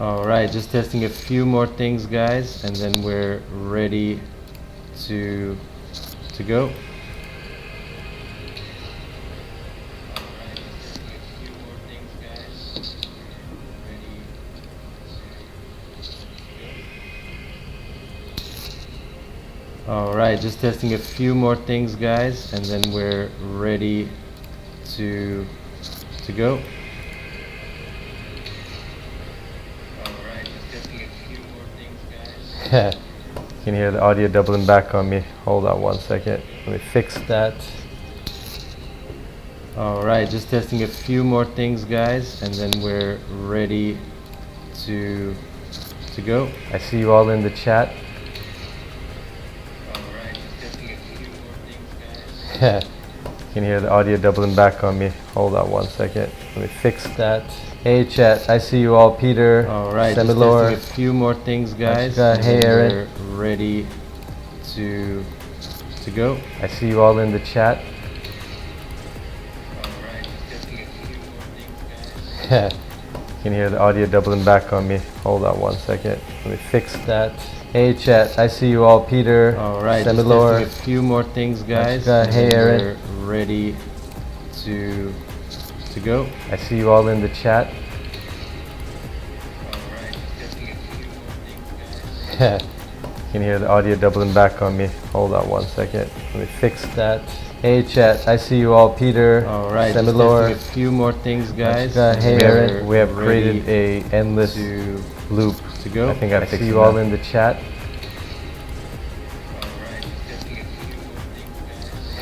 All right, just testing a few more things, guys, and then we're ready to go. All right, just testing a few more things, guys, and then we're ready to go. You can hear the audio doubling back on me. Hold on one second. Let me fix that. All right, just testing a few more things, guys, and then we're ready to go. I see you all in the chat. You can hear the audio doubling back on me. Hold on one second. Let me fix that. Hey chat, I see you all. Peter. All right, Semilore. Just testing a few more things, guys. Hey Aaron. We're ready to go. I see you all in the chat. You can hear the audio doubling back on me. Hold on one second. Let me fix that. Hey chat, I see you all. Peter. All right, Semilore. Just testing a few more things, guys. Hey Aaron. We're ready to go. I see you all in the chat. You can hear the audio doubling back on me. Hold on one second. Let me fix that. Hey chat, I see you all. Peter. All right, Semilore. Just testing a few more things, guys. Hey Aaron. We have created a endless loop to go. I think I see you all in the chat.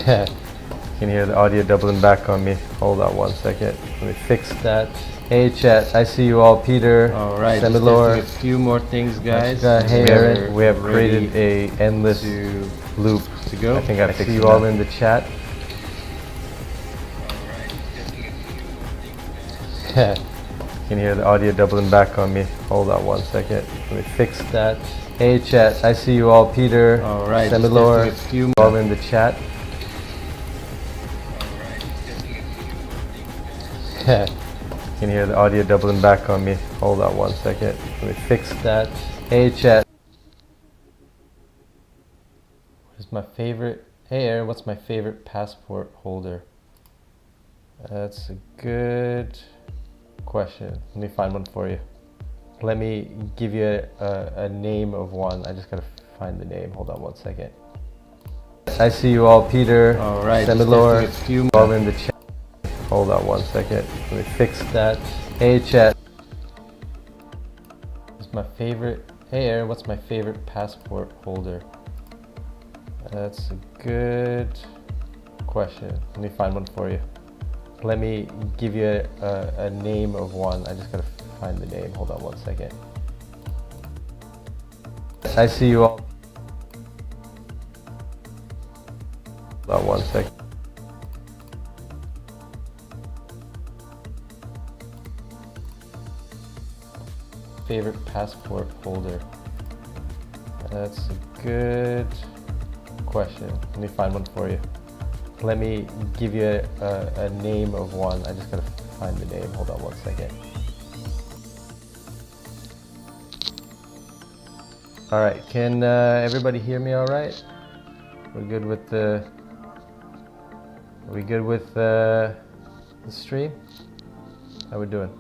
You can hear the audio doubling back on me. Hold on one second. Let me fix that. Hey chat, I see you all. Peter. All right, Semilore. Just testing a few more things, guys. Hey Aaron. We have created a endless loop to go. I think I see you all in the chat. You can hear the audio doubling back on me. Hold on one second. Let me fix that. Hey chat, I see you all. Peter. All right, Semilore. Just testing a few all in the chat. You can hear the audio doubling back on me. Hold on one second. Let me fix that. Hey chat. What's my favorite? Hey Aaron, what's my favorite passport holder? That's a good question. Let me find one for you. Let me give you a name of one. I just gotta find the name. Hold on one second. I see you all. Peter. All right. Semilore. Just testing a few all in the chat. Hold on one second. Let me fix that. Hey chat. What's my favorite? Hey Aaron, what's my favorite passport holder? That's a good question. Let me find one for you. Let me give you a name of one. I just gotta find the name. Hold on one second. I see you all. Hold on one second. Favorite passport holder? That's a good question. Let me find one for you. Let me give you a name of one. I just gotta find the name. Hold on one second. All right, can everybody hear me all right? We're good with the... Are we good with the stream? How we doing?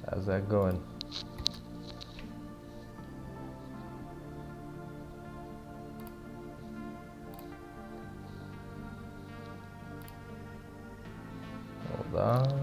How's that going? Hold on.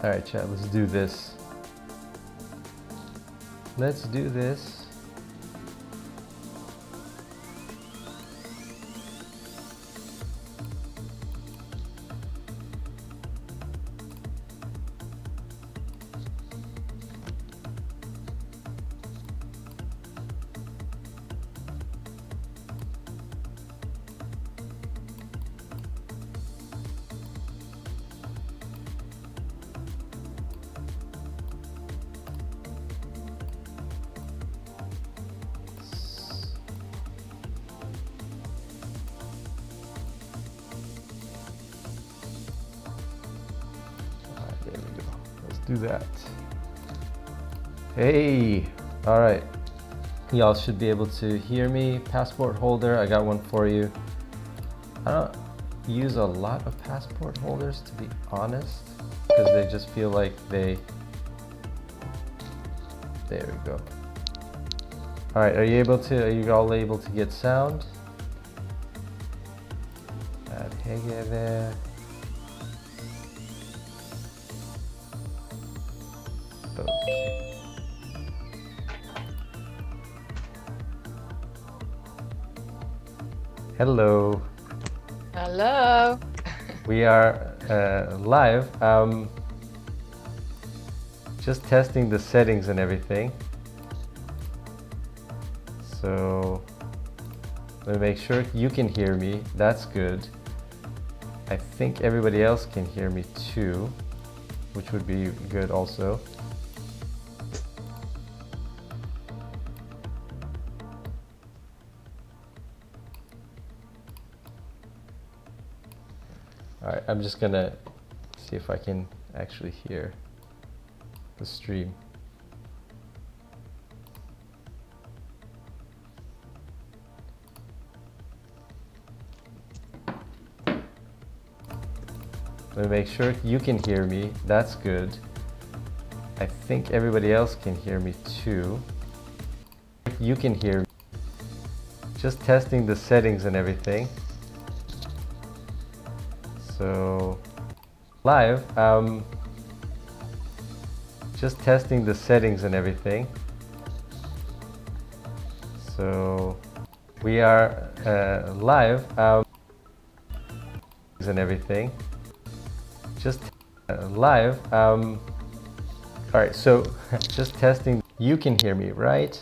All right, chat, let's do this. Let's do this. do that. Hey, all right. Y'all should be able to hear me. Passport holder, I got one for you. I don't use a lot of passport holders, to be honest, because they just feel like there we go. All right, are you all able to get sound? Add Hege there. Okay. Hello. Hello. We are live. Just testing the settings and everything. So let me make sure you can hear me. That's good. I think everybody else can hear me too, which would be good also. All right, I'm just gonna see if I can actually hear the stream. Let me make sure you can hear me. That's good. I think everybody else can hear me too. You can hear me. Just testing the settings and everything. So live, just testing the settings and everything. So we are live, and everything. Just live. All right, so just testing. You can hear me, right?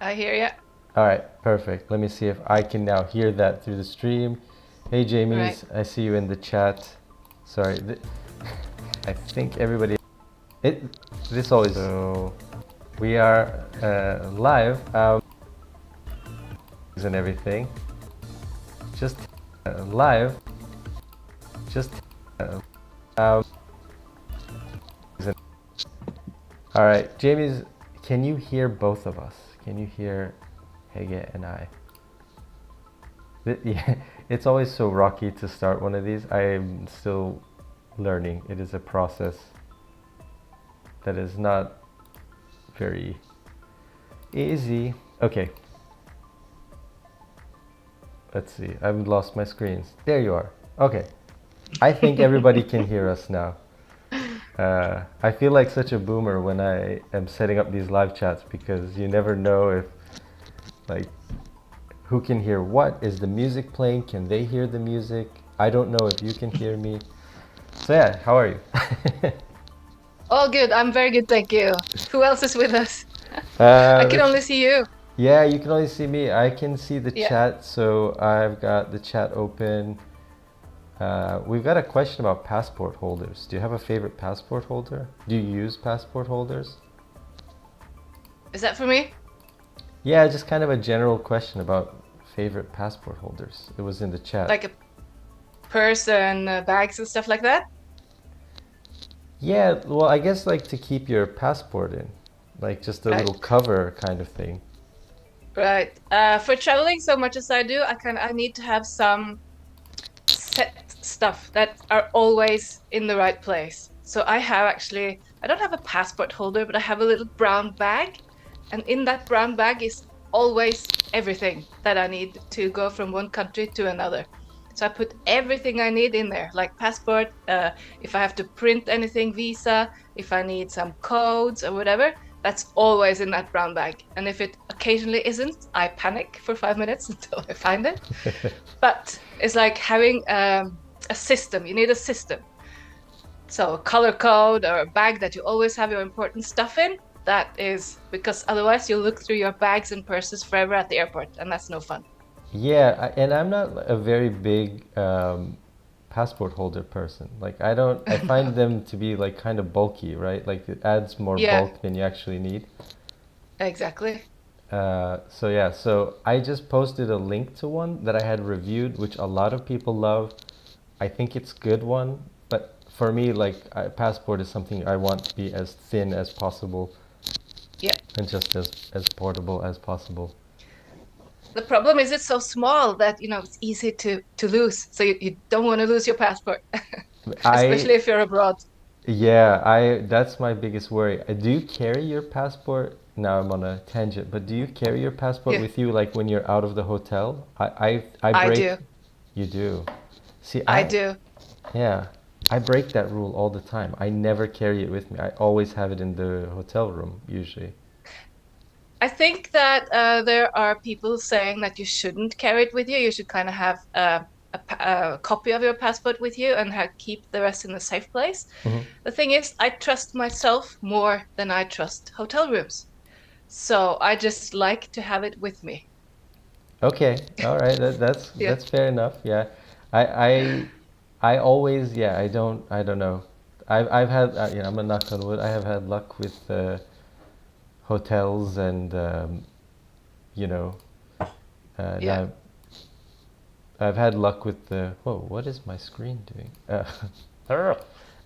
I hear you. All right, perfect. Let me see if I can now hear that through the stream. Hey, Jamie, Right. I see you in the chat. Sorry, I think everybody. This always. So we are live, and everything. Just live. Just. All right, Jamie's. Can you hear both of us? Can you hear Hege and I? Yeah, it's always so rocky to start one of these. I am still learning. It is a process that is not very easy. Okay. Let's see. I've lost my screens. There you are. Okay. I think everybody can hear us now. I feel like such a boomer when I am setting up these live chats because you never know if, like, who can hear what? Is the music playing? Can they hear the music? I don't know if you can hear me. So yeah, how are you? All good. I'm very good, thank you. Who else is with us? I can only see you. Yeah, you can only see me. I can see the Yeah. chat, so I've got the chat open. We've got a question about passport holders. Do you have a favorite passport holder? Do you use passport holders? Is that for me? Yeah, just kind of a general question about favorite passport holders. It was in the chat. Like a purse and bags and stuff like that? Yeah, well, I guess like to keep your passport in, like just a little cover kind of thing. Right. For traveling so much as I do, I need to have some set stuff that are always in the right place. So I don't have a passport holder, but I have a little brown bag. And in that brown bag is always everything that I need to go from one country to another. So I put everything I need in there, like passport, if I have to print anything, visa, if I need some codes or whatever, that's always in that brown bag. And if it occasionally isn't, I panic for 5 minutes until I find it. But it's like having a system. You need a system. So a color code or a bag that you always have your important stuff in, that is because otherwise you'll look through your bags and purses forever at the airport, and that's no fun. Yeah, and I'm not a very big passport holder person. Like I find them to be like kind of bulky, right? Like it adds more Yeah, bulk than you actually need. exactly. So yeah, so I just posted a link to one that I had reviewed, which a lot of people love. I think it's good one, but for me, like passport is something I want to be as thin as possible Yeah. and just as portable as possible. The problem is it's so small that, it's easy to lose. So you don't want to lose your passport, I especially if you're abroad. Yeah, I that's my biggest worry. Do you carry your passport? Now I'm on a tangent, but do you carry your passport Yeah, with you like when you're out of the hotel? I I do. break. You do. See, I do. yeah, I break that rule all the time. I never carry it with me. I always have it in the hotel room usually. I think that there are people saying that you shouldn't carry it with you. You should kind of have a copy of your passport with you and keep the rest in a safe place. Hmm. The thing is, I trust myself more than I trust hotel rooms. So I just like to have it with me. Okay, all right, Yeah. that's fair enough. Yeah, I I I always yeah I don't know. I've had I'm a knock on wood. I have had luck with hotels and you know Yeah. now I've had luck with the whoa, what is my screen doing?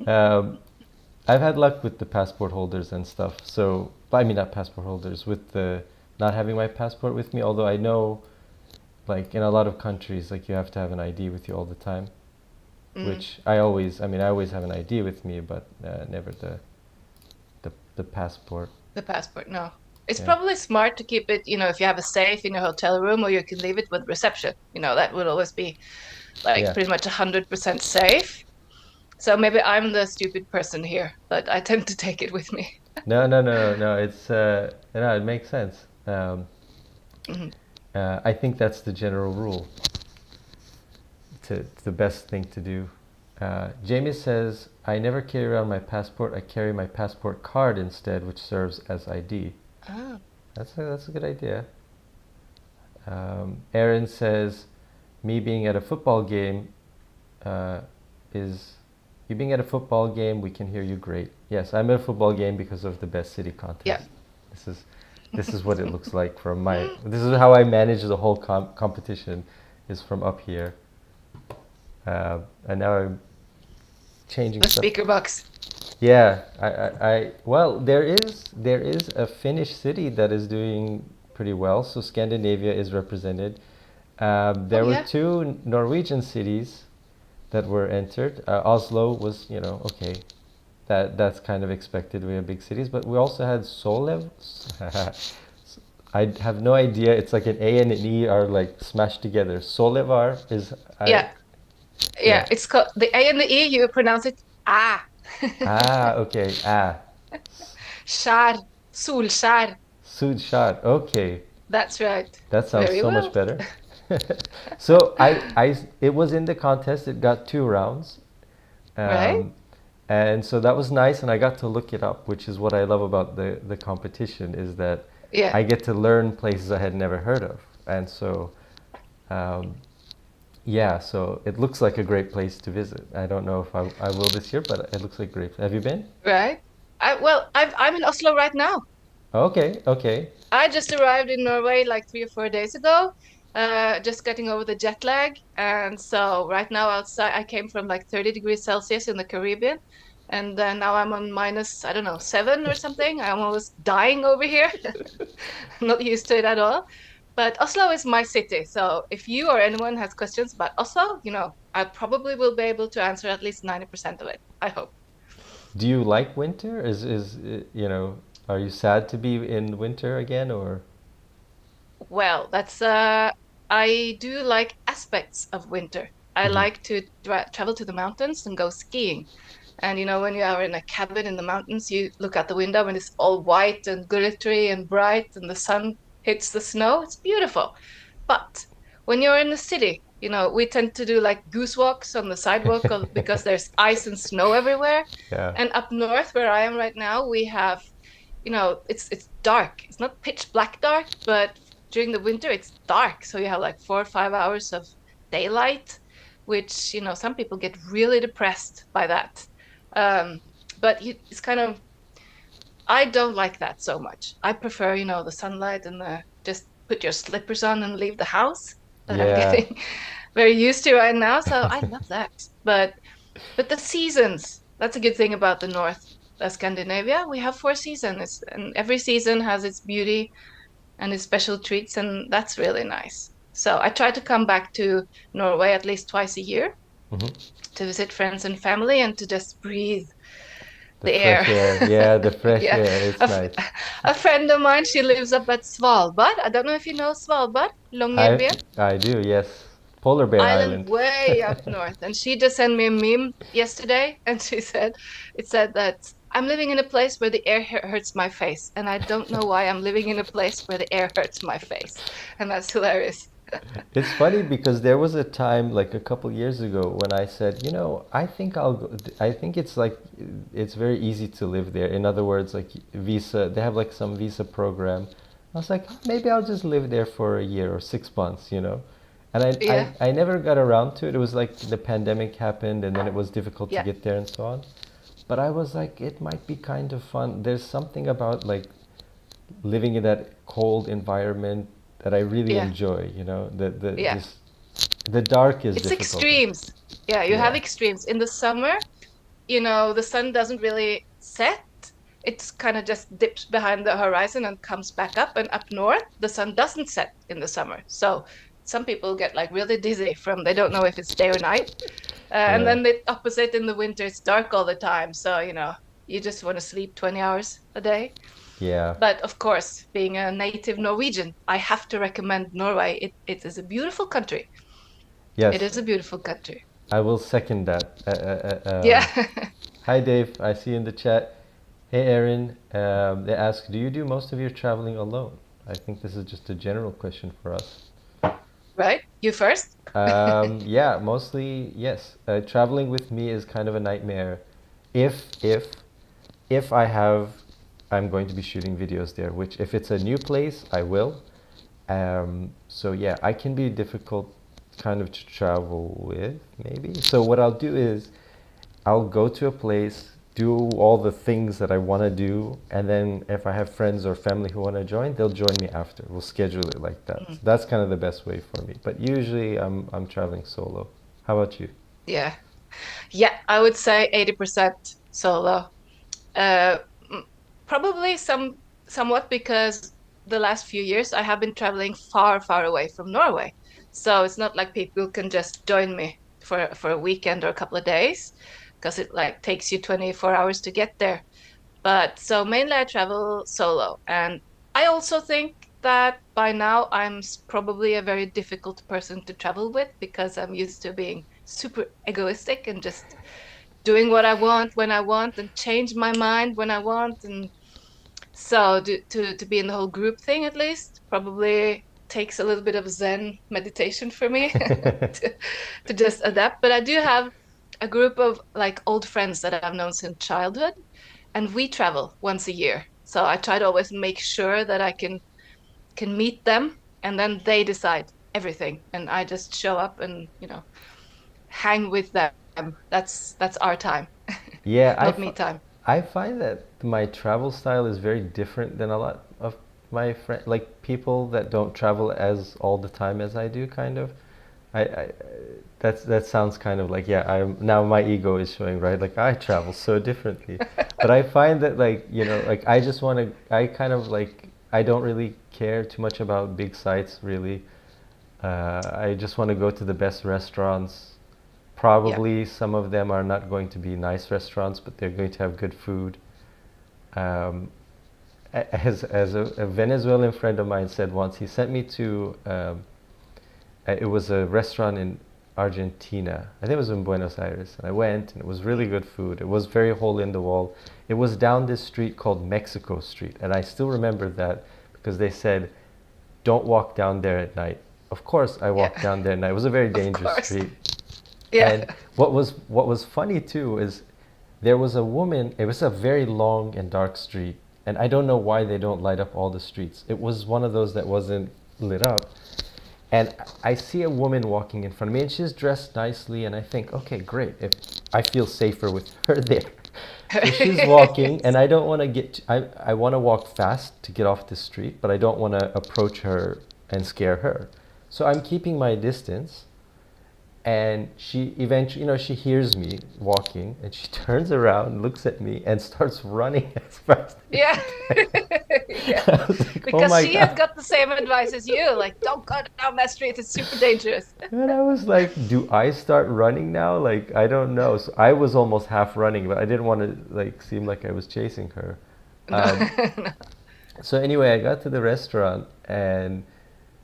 um, I've had luck with the passport holders and stuff. So I mean not passport holders with the not having my passport with me. Although I know like in a lot of countries like you have to have an ID with you all the time. Mm, Which I always have an ID with me, but never the passport. the passport, no. It's Yeah, probably smart to keep it, if you have a safe in your hotel room or you can leave it with reception. That would always be like yeah. pretty much 100% safe. So maybe I'm the stupid person here, but I tend to take it with me. No. It's no, it makes sense. Mhm. I think that's the general rule. The best thing to do. Jamie says, I never carry around my passport. I carry my passport card instead, which serves as ID. Ah, That's a good idea. Aaron says, me being at a football game uh, is you being at a football game. We can hear you great. Yes, I'm at a football game because of the best city yeah. contest. This is this is what it looks like from my. This is how I manage the whole competition, is from up here. And now I'm changing The stuff. speaker box. Yeah, well, there is a Finnish city that is doing pretty well. So Scandinavia is represented. Oh, There were yeah. two Norwegian cities that were entered. Oslo was, okay, that's kind of expected. We have big cities, but we also had Solev. I have no idea. It's like an A and an E are like smashed together. Solevar is I Yeah. yeah. Yeah. It's called the A and the E, you pronounce it ah. Okay. Skär. Solskär. Sud shot. Okay. That's right. That sounds Very so much well. better. So it was in the contest. It got two rounds, Right? um, and so that was nice. And I got to look it up, which is what I love about the competition is that Yeah. I get to learn places I had never heard of. And so, um, yeah, so it looks like a great place to visit. I don't know if I will this year, but it looks like great. Have you been? Right. I'm in Oslo right now. Okay, okay. I just arrived in Norway like 3 or 4 days ago, just getting over the jet lag. And so right now outside, I came from like 30 degrees Celsius in the Caribbean. And then now I'm on minus, I don't know, 7 or something. I'm almost dying over here. Not used to it at all. But Oslo is my city. So if you or anyone has questions about Oslo, I probably will be able to answer at least 90% of it. I hope. Do you like winter? Are you sad to be in winter again or? Well, I do like aspects of winter. I Mhm. like to travel to the mountains and go skiing. And when you are in a cabin in the mountains, you look out the window and it's all white and glittery and bright, and the sun hits the snow. It's beautiful. But when you're in the city, we tend to do like goose walks on the sidewalk because there's ice and snow everywhere. Yeah. And up north, where I am right now, we have it's dark. It's not pitch black dark, but during the winter it's dark. So you have like 4 or 5 hours of daylight, which some people get really depressed by that. Um, but it's kind of I don't like that so much. I prefer the sunlight and the just put your slippers on and leave the house that I'm Yeah. getting very used to right now. So I love that. But But the seasons, that's a good thing about the North, Scandinavia. We have four seasons, and every season has its beauty and its special treats, and that's really nice. So I try to come back to Norway at least twice a year Hmm. to visit friends and family and to just breathe The the air. fresh air. Yeah, the fresh Yeah, air. a, It's f- nice. a friend of mine, she lives up at Svalbard. I don't know if you know Svalbard, I Longyearbyen. I do, yes. Polar Bear Island Island. way up north. And she just sent me a meme yesterday, and she said, it said that I'm living in a place where the air hurts my face, and I don't know why I'm living in a place where the air hurts my face. And that's hilarious. It's funny because there was a time like a couple years ago when I said, you know, I think I'll go, I think it's like it's very easy to live there. In other words, like visa, they have like some visa program. I was like, maybe I'll just live there for a year or 6 months, you know. And Yeah, I never got around to it. It was like the pandemic happened and then it was difficult to yeah, get there and so on. But I was like, it might be kind of fun. There's something about like living in that cold environment that I really yeah, enjoy, you know. The yeah. this the dark is It's difficult. extremes. Yeah, you have Yeah. extremes. In the summer, the sun doesn't really set. It's kind of just dips behind the horizon and comes back up. And up north, the sun doesn't set in the summer. So some people get like really dizzy from they don't know if it's day or night. And Yeah. then the opposite in the winter, it's dark all the time. So, you just want to sleep 20 hours a day. Yeah. But of course, being a native Norwegian, I have to recommend Norway. It is a beautiful country. It Yes. is a beautiful country. I will second that. Yeah. Hi Dave, I see you in the chat. Hey Erin, they ask, do you do most of your traveling alone? I think this is just a general question for us. Right? You first? Yeah, mostly yes. Traveling with me is kind of a nightmare. If if if I'm going to be shooting videos there. Which if it's a new place, I will. So yeah, I can be difficult kind of to travel with, maybe. So what I'll do is I'll go to a place, do all the things that I want to do, and then if I have friends or family who want to join, they'll join me after. We'll schedule it like that. So Mm. that's kind of the best way for me. But usually I'm traveling solo. How about you? Yeah. Yeah, I would say 80% solo. Uh, mm, Probably somewhat because the last few years I have been traveling far, far away from Norway. So it's not like people can just join me for a weekend or a couple of days because it like takes you 24 hours to get there. But so mainly I travel solo. And I also think that by now probably a very difficult person to travel with because I'm used to being super egoistic and just doing what I want when I want and change my mind when I want. And so to be in the whole group thing at least probably takes a little bit of Zen meditation for me to, to just adapt. But I do have a group of like old friends that I've known since childhood, and we travel once a year. So I try to always make sure that I can meet them, and then they decide everything, and I just show up and hang with them. That's our time, Yeah, not me time. I find that my travel style is very different than a lot of my friends, like people that don't travel as all the time as I do, kind of. I that sounds kind of like, yeah, I'm now my ego is showing, right? Like I travel so differently. But I find that like, you know, like I just want to I kind of like I don't really care too much about big sites really. I just want to go to the best restaurants. Yeah, Probably some of them are not going to be nice restaurants, but they're going to have good food. Um, as a Venezuelan friend of mine said once, he sent me to it was a restaurant in Argentina. I think it was in Buenos Aires. And I went, and it was really good food. It was very hole in the wall. It was down this street called Mexico Street, and I still remember that because they said, "Don't walk down there at night." Of course, I walked yeah, down there at night. It was a very of dangerous course. street. Yeah. And what was funny too is there was a woman. It was a very long and dark street, and I don't know why they don't light up all the streets. It was one of those that wasn't lit up, and I see a woman walking in front of me, and she's dressed nicely, and I think, okay, great. If I feel safer with her there. So she's walking, and I don't want to I want to walk fast to get off the street, but I don't want to approach her and scare her. So I'm keeping my distance, And she eventually, she hears me walking and she turns around, looks at me, and starts running as fast as Yeah. she can. Yeah. I was like, oh Because my she had God. got the same advice as you, like, don't go down that street, it's super dangerous. And I was like, do I start running now? Like, I don't know. So I was almost half running, but I didn't want to like seem like I was chasing her. No, Um, no. so anyway, I got to the restaurant and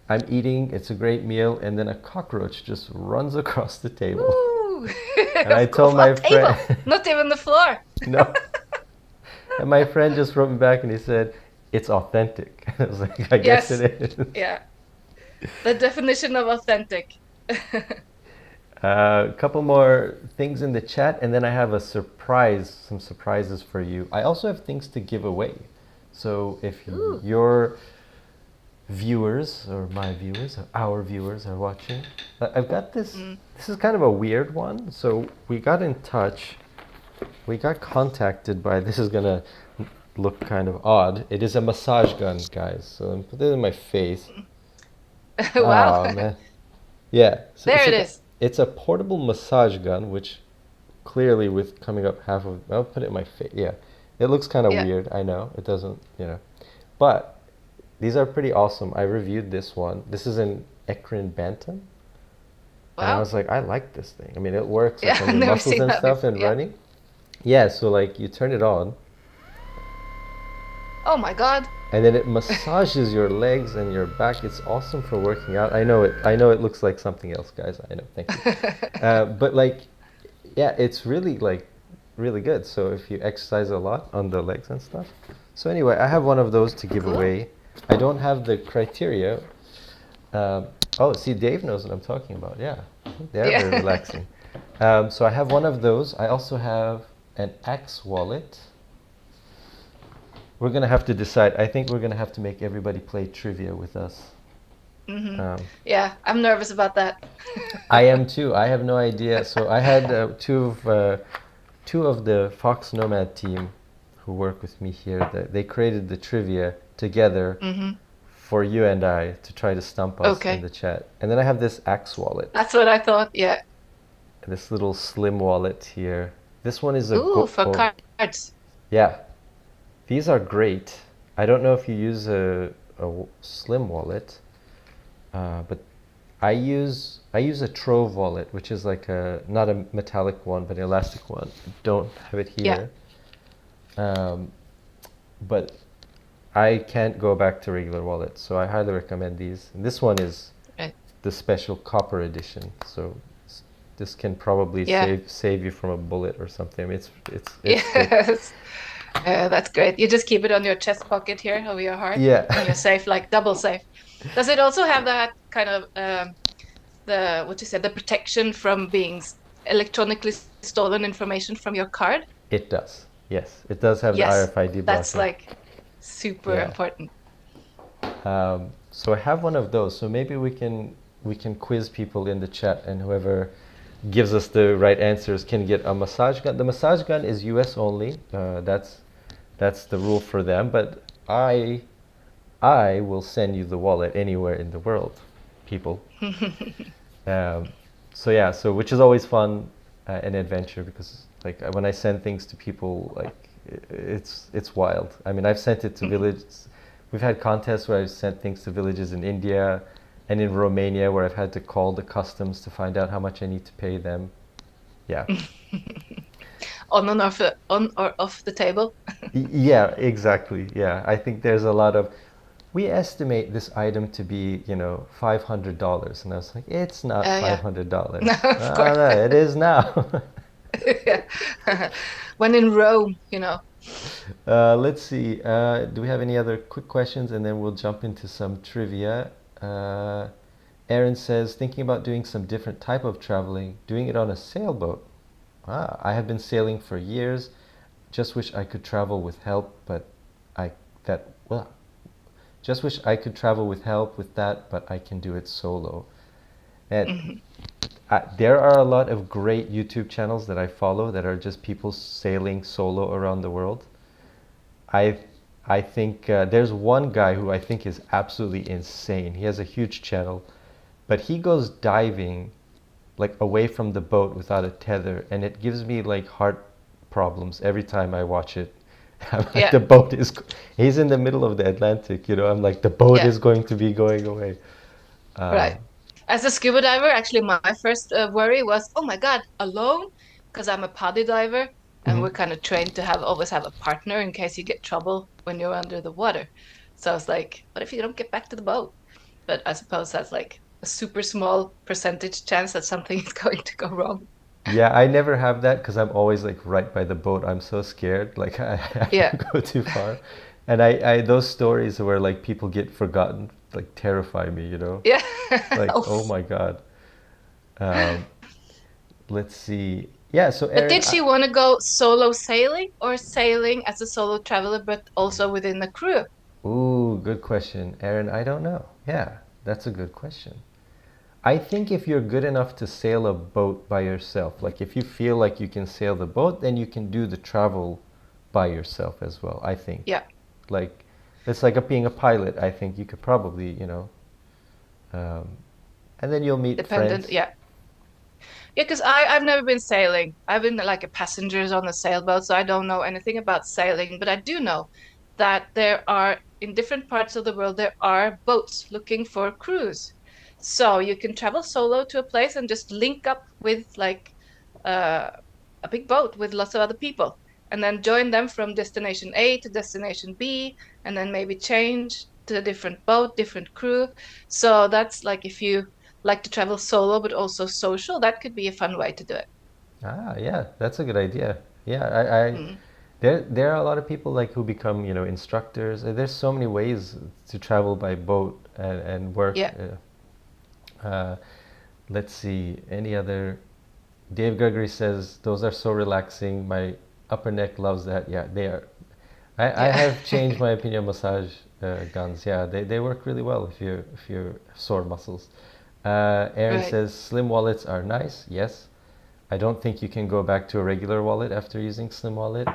I'm eating. It's a great meal, and then a cockroach just runs across the table. Woo! And I Of told my what table? friend, Not even the floor. no. And my friend just wrote me back and he said, it's authentic. I was like, I guess it Yes. is. Yeah. The definition of authentic. A couple more things in the chat, and then I have some surprises for you. I also have things to give away. So if Ooh. your viewers, or my viewers, or our viewers are watching, I've got this. Mm. This is kind of a weird one. So we got in touch. We got contacted by, this is gonna look kind of odd. It is a massage gun, guys. So I'm put it in my face. Wow. Oh man. Yeah. So There it is. it's a portable massage gun, which clearly with coming up half of, I'll put it in my face. Yeah. It looks kind of Yeah. weird. I know. It doesn't. But these are pretty awesome. I reviewed this one. This is an Ekrin Bantam. And I Wow. was like, I like this thing. I mean, it works Yeah, like on I've your never muscles seen and that stuff before. and Yeah. running. Yeah, so like you turn it on Oh my God. and then it massages your legs and your back. It's awesome for working out. I know it looks like something else, guys. I know. Thank you. But like, yeah, it's really like really good. So if you exercise a lot on the legs and stuff. So anyway, I have one of those to give Cool. away. I don't have the criteria. Oh, see, Dave knows what I'm talking about. Yeah, they're very Yeah. relaxing. So I have one of those. I also have an Axe wallet. We're gonna have to decide. I think we're gonna have to make everybody play trivia with us. Hmm. Um, Yeah, I'm nervous about that. I am too. I have no idea. So I had two of the foXnoMad team who work with me here. They created the trivia together Hmm. for you and I to try to stump us in Okay. the chat. And then I have this Axe wallet, That's what I thought. Yeah. this little slim wallet here. This one is Ooh, for cards. yeah. These are great. I don't know if you use a slim wallet, but I use a Trove wallet, which is like a not a metallic one, but an elastic one. Don't have it Yeah. here, but I can't go back to regular wallets, so I highly recommend these. And this one is Right. the special copper edition, so this can probably Yeah. save you from a bullet or something. I mean, it's good. Yes. That's great. You just keep it on your chest pocket here over your heart, and you're Yeah. safe, like double safe. Does it also have that kind of the what you said, the protection from being electronically stolen information from your card? It does. Yes, it does have the Yes, RFID that's blocker. like super Yeah. important. So I have one of those. So maybe we can quiz people in the chat, and whoever gives us the right answers can get a massage gun. The massage gun is US only. That's the rule for them. But I will send you the wallet anywhere in the world, people. Um, so yeah, so which is always fun, an adventure, because like when I send things to people, like it's wild. I mean, I've sent it to villages. We've had contests where I've sent things to villages in India and in Romania where I've had to call the customs to find out how much I need to pay them. Yeah. On or off the table. Yeah, exactly. Yeah. I think there's a lot of, we estimate this item to be, $500. And I was like, it's not Yeah. $500. No, of Oh, course. no, it is now. Yeah. When in Rome, Let's see. Do we have any other quick questions? And then we'll jump into some trivia. Uh, Aaron says, thinking about doing some different type of traveling, doing it on a sailboat. I have been sailing for years. Just wish I could travel with help, but I that well, just wish I could travel with help with that, but I can do it solo. And Mhm. there are a lot of great YouTube channels that I follow that are just people sailing solo around the world. I I think there's one guy who I think is absolutely insane. He has a huge channel, but he goes diving like away from the boat without a tether, and it gives me like heart problems every time I watch it. I'm like, Yeah, the boat is, he's in the middle of the Atlantic, you know, I'm like, the boat yeah, is going to be going away. right. Um, As a scuba diver, actually, my first worry was, oh my God, alone? Because I'm a PADI diver, and mhm. we're kind of trained to have always have a partner in case you get trouble when you're under the water. So I was like, what if you don't get back to the boat? But I suppose that's like a super small percentage chance that something is going to go wrong. Yeah, I never have that because I'm always like right by the boat. I'm so scared, like I Yeah, don't go too far. And those stories where like people get forgotten, like terrify me, you know? yeah. Like, oh Oof. my God. Um, let's see. Yeah, so But Aaron, did she want to go solo sailing or sailing as a solo traveler, but also within the crew? ooh, good question. Aaron, I don't know. Yeah, that's a good question. I think if you're good enough to sail a boat by yourself, like if you feel like you can sail the boat, then you can do the travel by yourself as well, I think. Yeah, Like, it's like being a pilot. I think you could probably, um, and then you'll meet dependent. friends. Yeah. Yeah, because I've never been sailing. I've been like a passenger on a sailboat, so I don't know anything about sailing. But I do know that there are in different parts of the world there are boats looking for crews. So you can travel solo to a place and just link up with like uh, a big boat with lots of other people, and then join them from destination A to destination B, and then maybe change to a different boat, different crew. So that's like if you like to travel solo but also social, that could be a fun way to do it. Ah, yeah, that's a good idea. Yeah, I Mm. there are a lot of people like who become, instructors. There's so many ways to travel by boat and work. Yeah. Let's see, any other. Dave Gregory says those are so relaxing. My upper neck loves that. Yeah, they are. I Yeah. have changed my opinion on massage guns. Yeah, they work really well if you're sore muscles. Aaron Right. says slim wallets are nice. Yes, I don't think you can go back to a regular wallet after using slim wallet.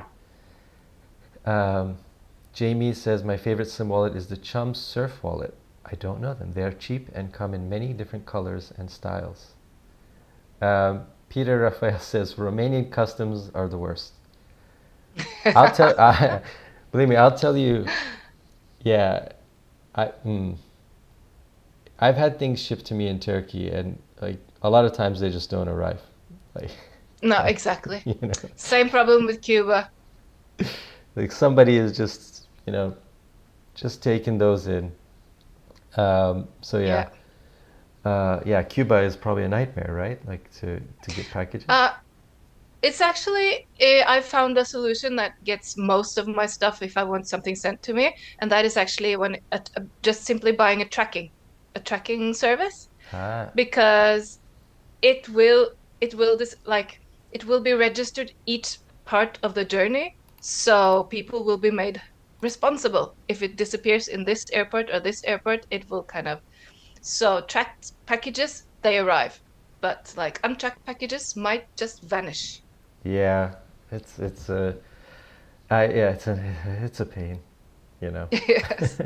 Um, Jamie says my favorite slim wallet is the Chum Surf wallet. I don't know them. They are cheap and come in many different colors and styles. Peter Raphael says Romanian customs are the worst. I'll tell. Believe me, I'll tell you. Yeah, I I've had things shipped to me in Turkey, and like a lot of times they just don't arrive. Like, No, I, exactly. you know, Same problem with Cuba. like somebody is just just taking those in. So yeah, Yeah. yeah, Cuba is probably a nightmare, right? Like to get packages. Uh, it's actually I found a solution that gets most of my stuff if I want something sent to me, and that is actually when just simply buying a tracking service Ah, because it will this like it will be registered each part of the journey, so people will be made responsible if it disappears in this airport or this airport. It will kind of so tracked packages they arrive, but like untracked packages might just vanish. yeah, it's a yeah, it's a pain, you know. Yes,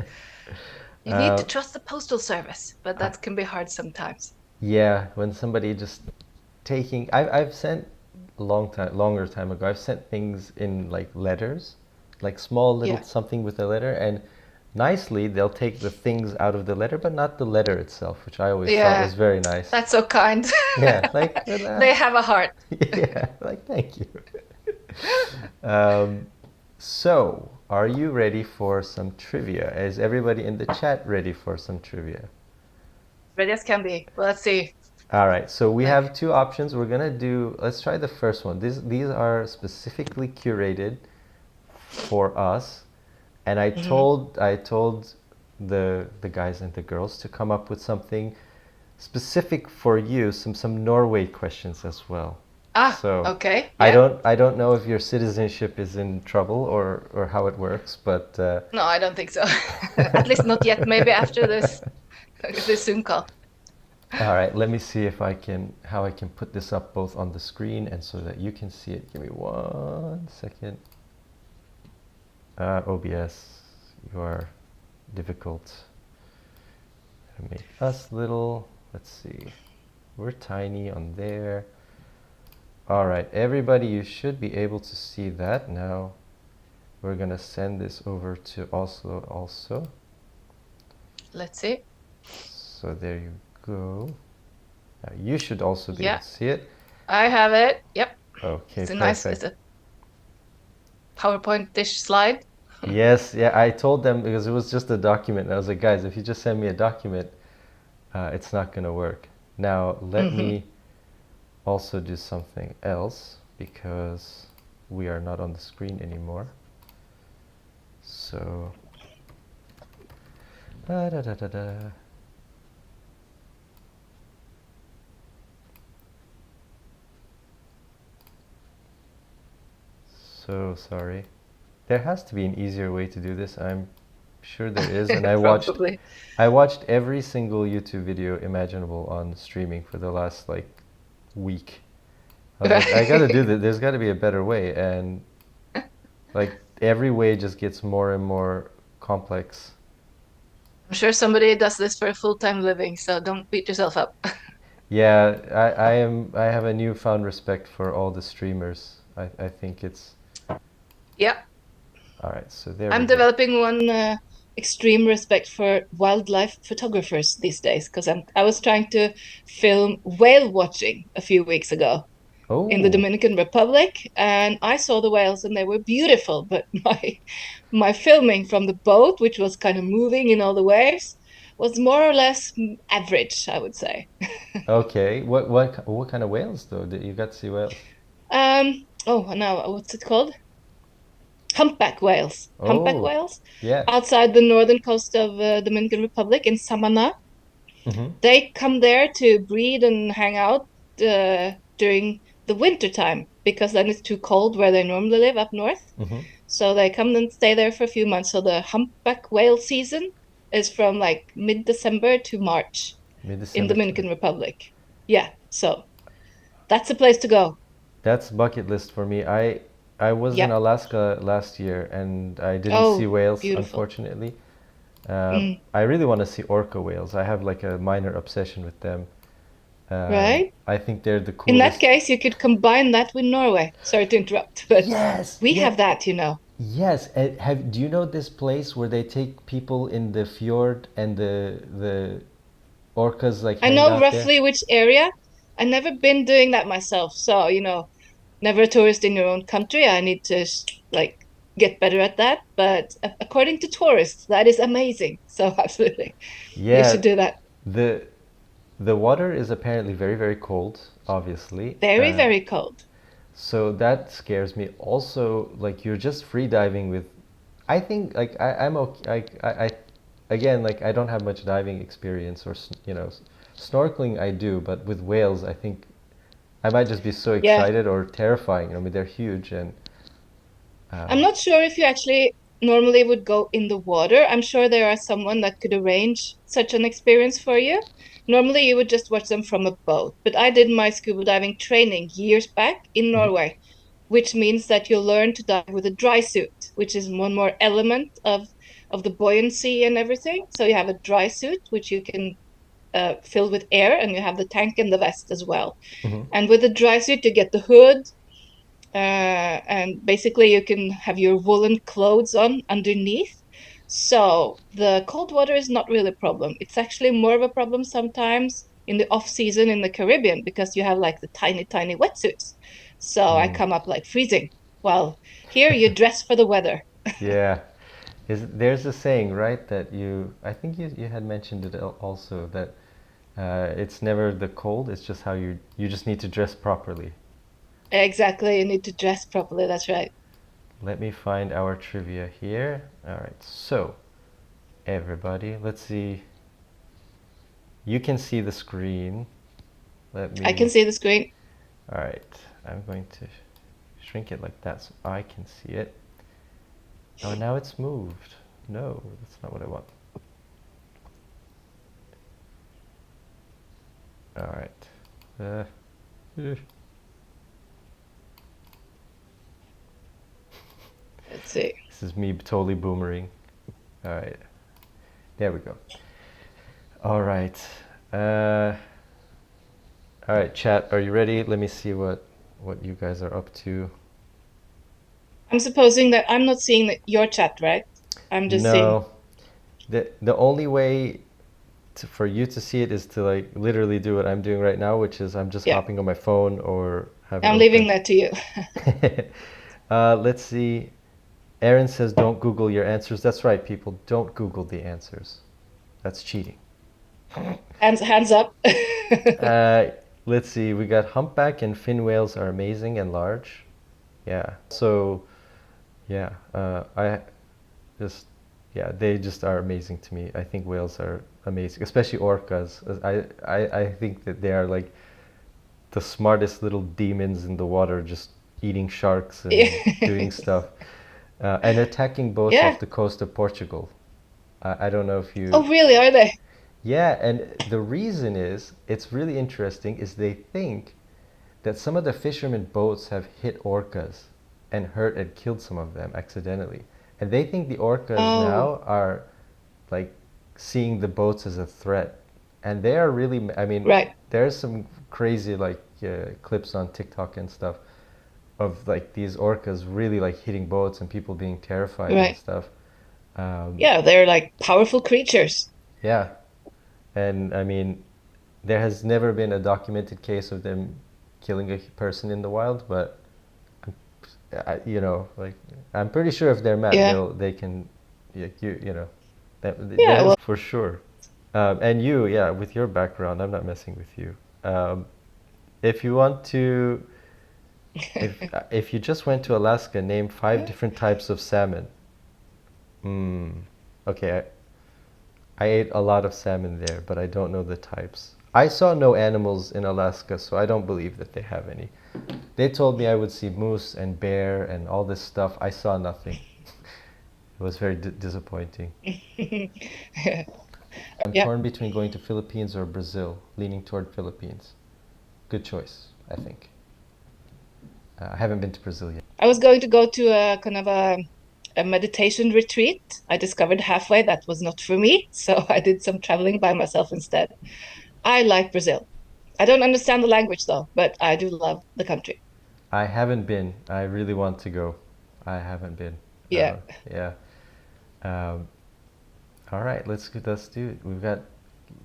you need to uh, trust the postal service, but I, that can be hard sometimes. yeah, when somebody just taking, I've sent longer time ago. I've sent things in like letters, like small little Yeah, something with a letter, and nicely they'll take the things out of the letter, but not the letter itself, which I always thought yeah, was very nice. that's so kind. Yeah, like They have a heart. yeah, like thank you. Um, so, are you ready for some trivia? Is everybody in the chat ready for some trivia? Ready as can be. Well, let's see. All right, so we Like, have two options. We're gonna do, let's try the first one. These are specifically curated for us. And mhm. I told the guys and the girls to come up with something specific for you, some Norway questions as well. Ah, So okay. Yeah. I don't know if your citizenship is in trouble or how it works, but No, I don't think so. At least not yet. Maybe after this Zoom call. all right, let me see if I can how I can put this up both on the screen and so that you can see it. Give me 1 second. OBS, you are difficult. Make us little. Let's see. We're tiny on there. All right, everybody, you should be able to see that now. We're gonna send this over to Oslo also. Let's see. So there you go. Now you should also be able Yeah, to see it. I have it. Yep. Okay, It's perfect. a PowerPoint dish slide. Yes, yeah, I told them because it was just a document. And I was like, guys, if you just send me a document, it's not gonna work. Now let Hmm. me also do something else because we are not on the screen anymore. So, da da da da da. So sorry. There has to be an easier way to do this. I'm sure there is, and Probably. I watched every single YouTube video imaginable on streaming for the last like week. I was like, I gotta do Right. this. There's got to be a better way, and like every way just gets more and more complex. I'm sure somebody does this for a full-time living, so don't beat yourself up. Yeah, I have a newfound respect for all the streamers. I think it's Yeah, all right. So there we I'm go. developing one extreme respect for wildlife photographers these days because I was trying to film whale watching a few weeks ago in the Oh, Dominican Republic, and I saw the whales and they were beautiful, but my filming from the boat, which was kind of moving in all the waves, was more or less average, I would say. okay. What kind of whales though? Did you got to see whales? Oh, now what's it called? Humpback Oh, whales, yeah. outside the northern coast of Dominican Republic in Samana. Mm-hmm. They come there to breed and hang out during the winter time because then it's too cold where they normally live up north. Mm-hmm. So they come and stay there for a few months. So the humpback whale season is from like mid-December to March in Mid-December to Dominican Republic. Yeah, so that's the place to go. That's bucket list for me. I was in Yeah. Alaska last year and I didn't see Oh, whales, beautiful. unfortunately. Mm, I really want to see orca whales. I have like a minor obsession with them. right? I think they're the In that coolest. case, you could combine that with Norway. Sorry to interrupt, but Yes, we yeah, have that. yes. Do you know this place where they take people in the fjord and the orcas like I hang know out there? roughly which area. I've never been doing that myself. So, never a tourist in your own country. I need to like get better at that. But according to tourists, that is amazing. So absolutely, you Yeah, should do that. the the water is apparently very, very cold, obviously. Very, very cold. So that scares me. Also, like you're just free diving with. I think like I'm okay. Again, like I don't have much diving experience or snorkeling I do, but with whales, I think I might just be so Yeah, excited or terrifying. I mean, they're huge and I'm not sure if you actually normally would go in the water. I'm sure there are someone that could arrange such an experience for you. Normally, you would just watch them from a boat, but I did my scuba diving training years back in mhm, Norway, which means that you learn to dive with a dry suit, which is one more element of the buoyancy and everything. So you have a dry suit, which you can fill with air, and you have the tank and the vest as well. mhm. And with the dry suit, you get the hood, and basically you can have your woolen clothes on underneath. So the cold water is not really a problem. It's actually more of a problem sometimes in the off season in the Caribbean because you have like the tiny, tiny wetsuits. So I Mm. come up like freezing. Well, here you dress for the weather. Yeah. There's a saying, right, that I think you had mentioned it also, that it's never the cold, it's just how you just need to dress properly. Exactly, you need to dress properly. That's right. Let me find our trivia here. All right, so everybody, let's see. You can see the screen. Let I can me. see the screen. All right, I'm going to shrink it like that so I can see it. Oh, now it's moved. No, that's not what I want. All right. Uh, Let's see. this is me totally boomering. All right, there we go. All right. Uh, All right, chat, are you ready? Let me see what you guys are up to. I'm supposing that I'm not seeing your chat, right? I'm just seeing. No, the only way for you to see it is to like literally do what I'm doing right now, which is I'm just Yeah, hopping on my phone or have it I'm open. leaving that to you. Let's see. Aaron says, don't Google your answers. That's right, people. Don't Google the answers. That's cheating. Hands up. Uh, let's see. We got humpback and fin whales are amazing and large. Yeah. So, yeah. I just, yeah, they just are amazing to me. I think whales are amazing, especially orcas. I think that they are like the smartest little demons in the water, just eating sharks and doing stuff. And attacking boats Yeah. off the coast of Portugal. I don't know if you. Oh, really? Are they? Yeah, and the reason is, it's really interesting, is they think that some of the fishermen boats have hit orcas and hurt and killed some of them accidentally. And they think the orcas Oh, now are like seeing the boats as a threat. And they are really, I mean, right, there's some crazy like clips on TikTok and stuff of like these orcas really like hitting boats and people being terrified and right. stuff. Um, Yeah, they're like powerful creatures. yeah, and I mean, there has never been a documented case of them killing a person in the wild, but like I'm pretty sure if they're mad, Yeah. they can, that Yeah, well, for sure. And you, yeah, with your background, I'm not messing with you. If you want to, if you just went to Alaska, name 5 different types of salmon. Hmm. Okay, I ate a lot of salmon there, but I don't know the types. I saw no animals in Alaska, so I don't believe that they have any. They told me I would see moose and bear and all this stuff. I saw nothing. It was very disappointing. I'm yeah. torn between going to Philippines or Brazil, leaning toward Philippines. Good choice, I think. I haven't been to Brazil yet. I was going to go to a kind of a meditation retreat. I discovered halfway that was not for me, so I did some traveling by myself instead. I like Brazil. I don't understand the language though, but I do love the country. I haven't been. I really want to go. I haven't been. Yeah. Yeah. Um, all right, let's do it. We've got.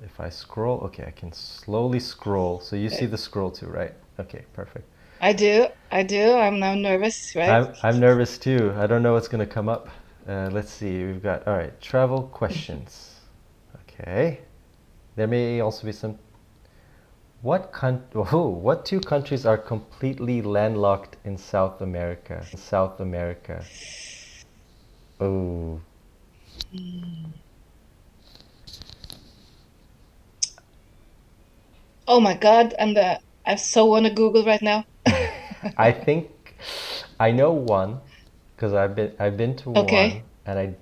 If I scroll, okay, I can slowly scroll. So you see the scroll too, right? Okay, perfect. I do. I do. I'm now nervous, right? I'm nervous too. I don't know what's gonna come up. Let's see. We've got all right. Travel questions. Okay. There may also be some. What 2 countries are completely landlocked in South America? South America. Oh, Oh my God, I so want to Google right now. I think I know one because I've been to one Okay, and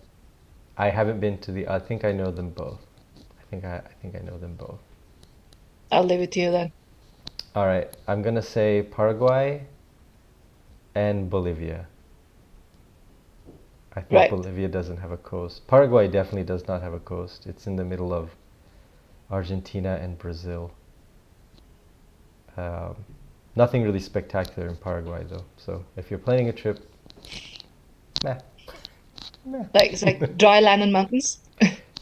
I haven't been to the. I think I know them both. I think I know them both. I'll leave it to you then. All right, I'm gonna say Paraguay and Bolivia. I think Right. Bolivia doesn't have a coast. Paraguay definitely does not have a coast. It's in the middle of Argentina and Brazil. Um, Nothing really spectacular in Paraguay though. So if you're planning a trip, meh, meh. Like it's like dry land and mountains.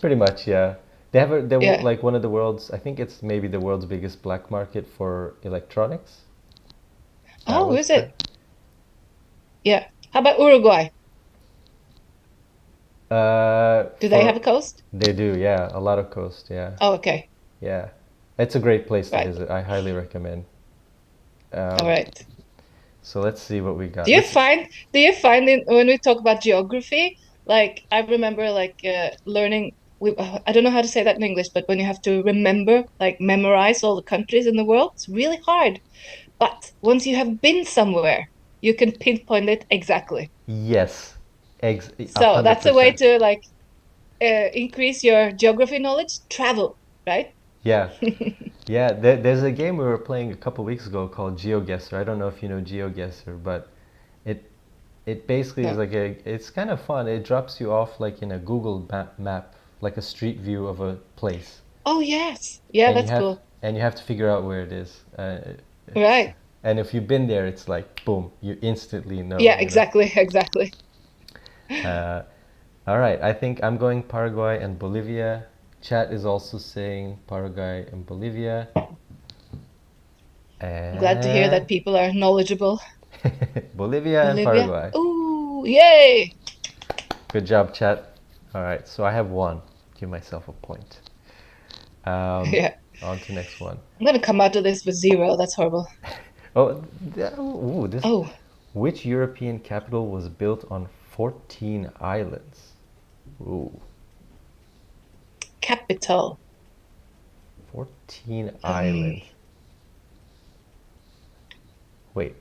Pretty much, yeah. They're Yeah. like one of the world's. I think it's maybe the world's biggest black market for electronics. That Oh, was is it? pretty. Yeah. How about Uruguay? Do they have For a coast? they do, yeah, a lot of coast, yeah, Oh, okay. yeah. It's a great place to Right. visit. I highly recommend. All Um, right. so let's see what we Do got. you Let's. find do you find in when we talk about geography, like I remember like learning I don't know how to say that in English, but when you have to remember, like memorize all the countries in the world, it's really hard. But once you have been somewhere, you can pinpoint it exactly. Yes, a So hundred that's a way percent. to like increase your geography knowledge, travel, right? Yeah, yeah. There's a game we were playing a couple weeks ago called GeoGuessr. I don't know if you know GeoGuessr, but it it basically is No. like a. It's kind of fun. It drops you off like in a Google map, like a street view of a place, Oh yes. Yeah, and you that's have cool. and you have to figure out where it is. It's Right. and if you've been there, it's like boom, you instantly know. Yeah, exactly, exactly. Uh, all right, I think I'm going Paraguay and Bolivia. Chat is also saying Paraguay and Bolivia. I'm glad to hear that And people are knowledgeable. Bolivia and Bolivia. Paraguay. Ooh, yay! Good job, chat. All right, so I have one. Give myself a point. Yeah. On to next one. I'm gonna come out of this with 0. That's horrible. Oh, ooh, this. Oh, Which European capital was built on 14 islands? Ooh, capital. 14 Um, islands. Wait,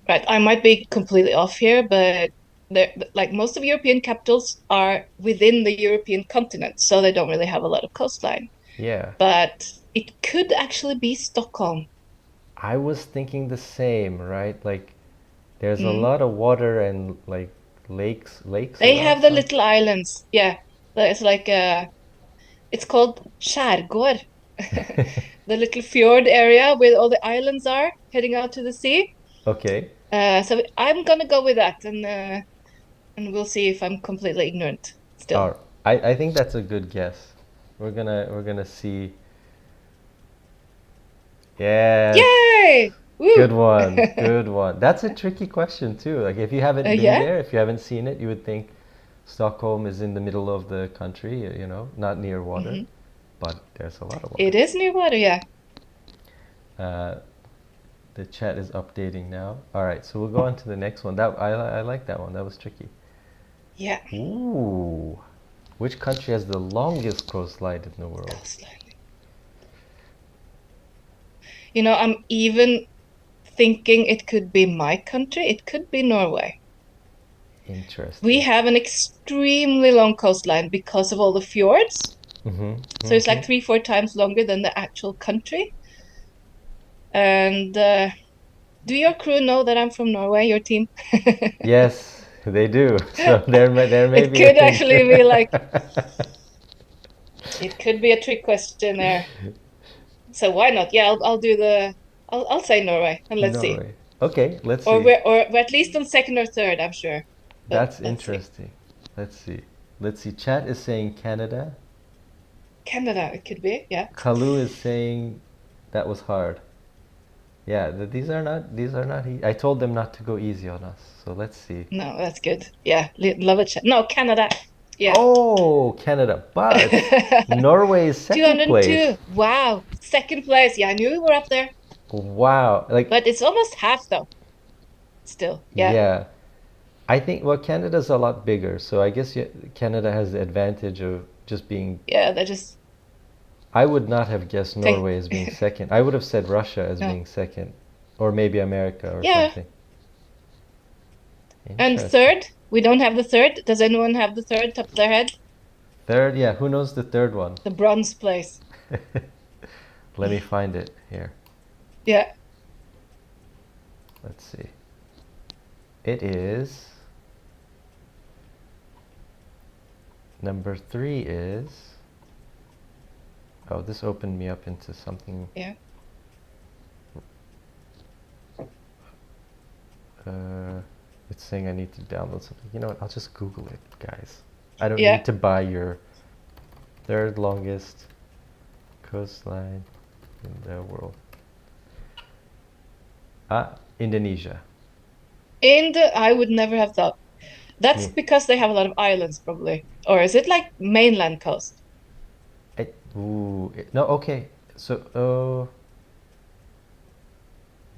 right, I might be completely off here, but like most of European capitals are within the European continent, so they don't really have a lot of coastline. yeah. But it could actually be Stockholm. I was thinking the same, right? Like, there's a Mm. lot of water and like lakes They around have the some. little islands. Yeah, there's like it's called skärgård. The little fjord area where all the islands are heading out to the sea. Okay. So I'm gonna go with that, and we'll see if I'm completely ignorant still. All right. I think that's a good guess. We're gonna see. Yes. Yay! Good Woo! one. Good one. That's a tricky question too. Like if you haven't been Yeah. there, if you haven't seen it, you would think Stockholm is in the middle of the country, not near water, Hmm. but there's a lot of water. It is near water, yeah. Uh, the chat is updating now. All right, so we'll go on to the next one. I like that one. That was tricky. Yeah. Ooh. Which country has the longest coastline in the world? Coastline. I'm even thinking it could be my country. It could be Norway. We Interesting. have an extremely long coastline because of all the fjords. Mm-hmm. So it's Mm-hmm. like 3, 4 times longer than the actual country. And do your crew know that I'm from Norway, your team? Yes, they do. So there may It be a could thing actually be like, to it could be a trick question there. So why not? Yeah, I'll say Norway and let's see. Norway. Okay, let's Or see. we're at least on second or third, I'm sure. But That's let's see. interesting. Let's see. Let's see. Chat is saying Canada. Canada, it could be, yeah. Kalu is saying that was hard. Yeah, these are not. I told them not to go easy on us. So let's see. No, that's good. Yeah, love it. No, Canada. Yeah. Oh, Canada. But Norway is second 202. place. Wow. Second place. Yeah, I knew we were up there. Wow. Like, But it's almost half though. Still. Yeah. yeah. I think, well, Canada's a lot bigger. So I guess Canada has the advantage of just being. Yeah, that just I would not have guessed take Norway as being second. I would have said Russia as no. being second. Or maybe America or Yeah. something. And Interesting. third, we don't have the third. Does anyone have the third top of their head? Third, yeah, who knows the third one? The bronze place. Let me find it here. Yeah. Let's see. It is. Number 3 is. Oh, this opened me up into something. Yeah. It's saying I need to download something. You know what? I'll just Google it, guys. I don't Yeah. need to buy your third longest coastline in the world. Indonesia. I would never have thought. That's Me. because they have a lot of islands, probably. Or is it like mainland coast? No, okay. So,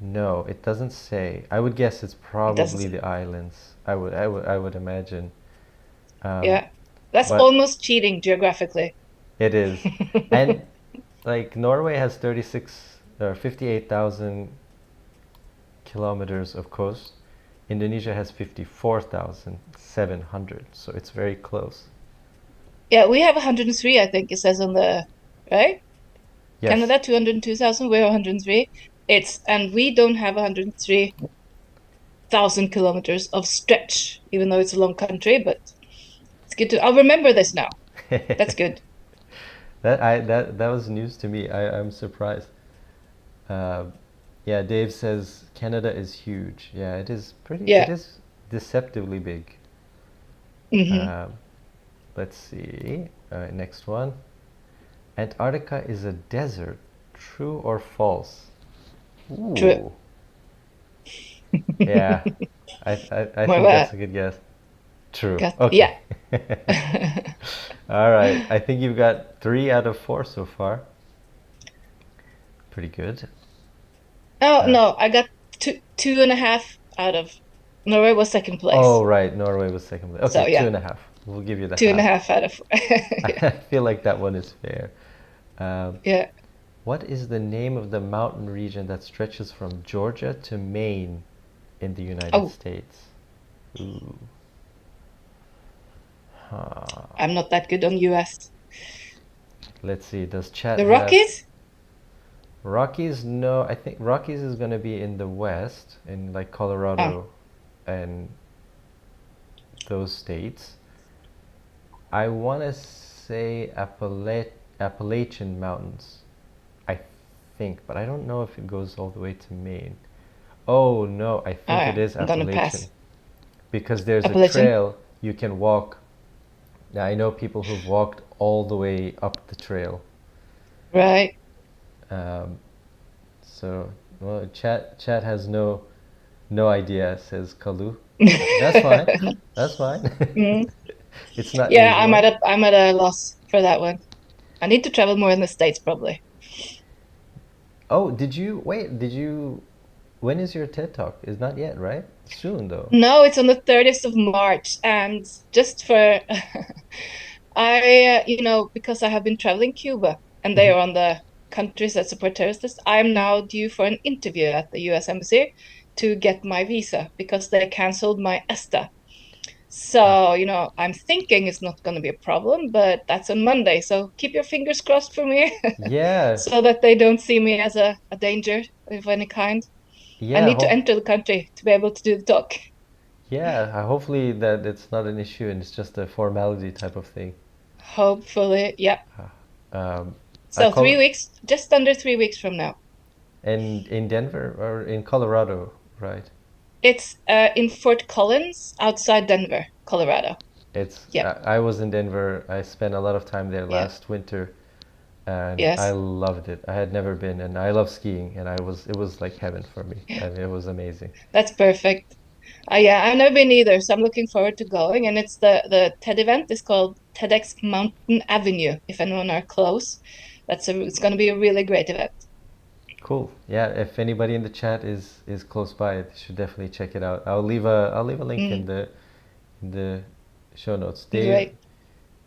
no, it doesn't say. I would guess it's It doesn't probably say. the islands. I would imagine. Um, Yeah. That's but almost cheating geographically. it is, and like Norway has 36 or 58,000 kilometers of coast. Indonesia has 54,700, so it's very close. Yeah, we have 103, I think it says on the right. Yes, Canada 202,000. We're 103. And we don't have 103,000 kilometers of stretch, even though it's a long country. But it's good to. I'll remember this now. That's good. That was news to me. I'm surprised. Uh, yeah, Dave says Canada is huge. Yeah, it is pretty. It Yeah. is deceptively big. Hmm. Um, let's see. Next one. Antarctica is a desert. True or false? True. Ooh. Yeah, I My think bad. that's a good guess. True. Got Okay. yeah. All right. I think you've got 3 out of 4 so far. Pretty good. Oh Uh, no, I got two and a half out of Norway was second oh, place. right. Norway was second place. Okay, So two yeah, and a half. We'll give you the two and a half. half out of four. Yeah. I feel like that one is fair. Um, Yeah. what is the name of the mountain region that stretches from Georgia to Maine in the United Oh, States? Ooh. Huh. I'm not that good on US. Let's see. Does chat The have Rockies? Rockies? No, I think Rockies is going to be in the west, in like Oh, Colorado and those states. I want to say Appalachian Mountains, I think, but I don't know if it goes all the way to Maine. Oh no, I oh think it yeah. is I'm gonna Appalachian pass. because there's a Appalachian? trail you can walk. Now, I know people who've walked all the way up the trail. Right. Um, so, well, chat has no idea, says Kalu. That's fine. That's fine. Mm. It's not Yeah, usual. I'm at a loss for that one. I need to travel more in the States probably. Oh, did you wait? Did you? When is your TED Talk? Is not yet, right? Soon though. No, it's on the 30th of March, and just for because I have been traveling Cuba and they Mhm. are on the countries that support terrorists, I'm now due for an interview at the US Embassy to get my visa because they canceled my ESTA. Ah, So, I'm thinking it's not going to be a problem, but that's on Monday. So keep your fingers crossed for me yeah, so that they don't see me as a danger of any kind. I yeah. need to enter the country to be able to do the talk. Yeah. Hopefully that it's not an issue and it's just a formality type of thing. Hopefully, yeah. Um, I So call three it weeks, just under 3 weeks from now. in Denver or in Colorado, right? It's in Fort Collins, outside Denver, Colorado. It's Yep. I was in Denver. I spent a lot of time there Yeah. last winter, and I Yes. loved it. I had never been, and I love skiing, and I was it was like heaven for me. Yeah. I mean, it was amazing. That's perfect. Yeah, I've never been either, so I'm looking forward to going. And it's the TED event is called TEDx Mountain Avenue. If anyone are close, it's going to be a really great event. Cool. Yeah, if anybody in the chat is close by, they should definitely check it out. I'll leave a link Mm, in the show notes. great.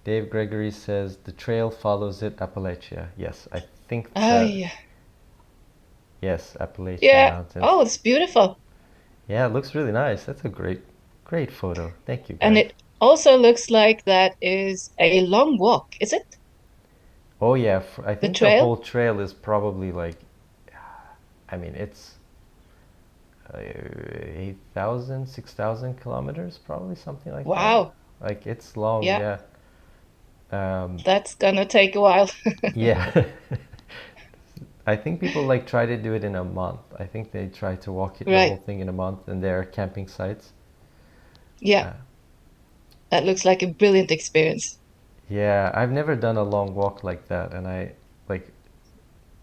Dave Gregory says the trail follows it Appalachia. Yes, I think Oh that yeah, yes, Appalachian yeah. Mountains. Oh, it's beautiful, Yeah, it looks really nice. That's a great photo. Thank you and guys. it also looks like that is a long walk. Is it Oh yeah, I the think the trail? whole trail is probably like I mean it's 8,000, 6,000 kilometers, probably something like that. Wow. Like it's long, Yeah, yeah. Um, that's gonna take a while. yeah. I think people like try to do it in a month. I think they try to walk it the whole Right. thing in a month, and there are camping sites. Yeah, Uh, that looks like a brilliant experience. yeah, I've never done a long walk like that, and I like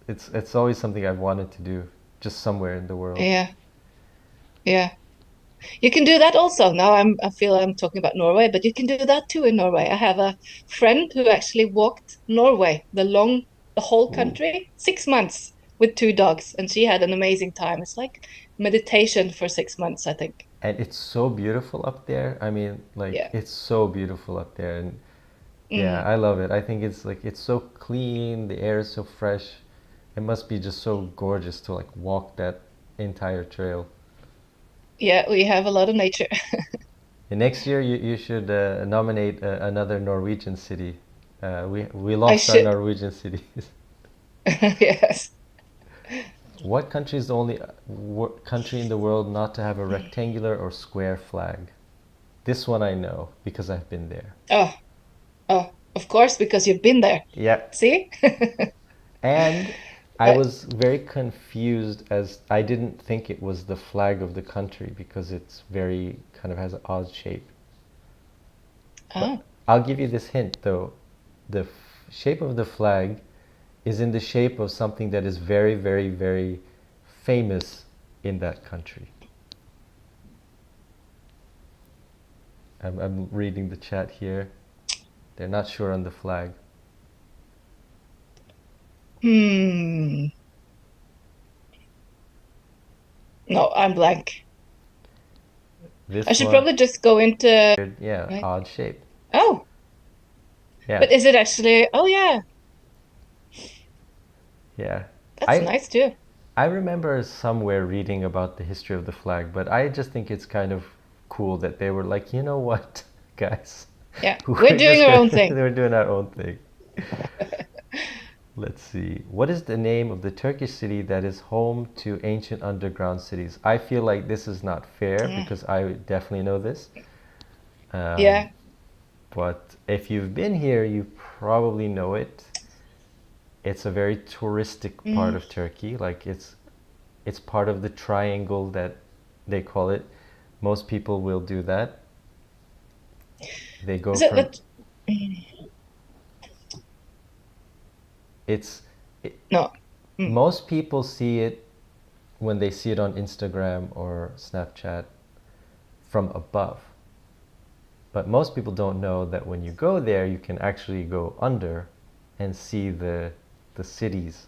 it's always something I've wanted to do, just somewhere in the world. Yeah, yeah. You can do that also. Now I feel I'm talking about Norway, but you can do that too in Norway. I have a friend who actually walked Norway, the whole Ooh. country, 6 months with two dogs, and she had an amazing time. It's like meditation for 6 months, I think. And it's so beautiful up there. I mean, like Yeah. it's so beautiful up there, and yeah, Mm. I love it. I think it's like it's so clean, the air is so fresh. It must be just so gorgeous to like walk that entire trail. Yeah, we have a lot of nature. And next year you should nominate another Norwegian city. We I lost our should. Norwegian cities. Yes. What country is the only country in the world not to have a rectangular or square flag? This one I know because I've been there. Oh, oh, Of course, because you've been there. Yeah. See? And I Uh, was very confused as I didn't think it was the flag of the country because it's very kind of has an odd shape. But oh, I'll give you this hint though. The shape of the flag is in the shape of something that is very, very, very famous in that country. I'm reading the chat here. They're not sure on the flag. hmm. No, I'm blank. I This should one, probably just go into. yeah, Right. odd shape. Oh, Yeah, but is it actually? Oh, yeah, yeah. that's I nice too. I remember somewhere reading about the history of the flag, but I just think it's kind of cool that they were like, you know what, guys, Yeah, we're we're doing just our gonna own thing. they were doing our own thing. Let's see. What is the name of the Turkish city that is home to ancient underground cities? I feel like this is not fair Mm, because I definitely know this. Um, yeah. but if you've been here, you probably know it. It's a very touristic part Mm. of Turkey. Like it's part of the triangle that they call it. Most people will do that. They go Is it from that? Mm, it's it, no. Mm. most people see it when they see it on Instagram or Snapchat from above. But most people don't know that when you go there, you can actually go under and see the cities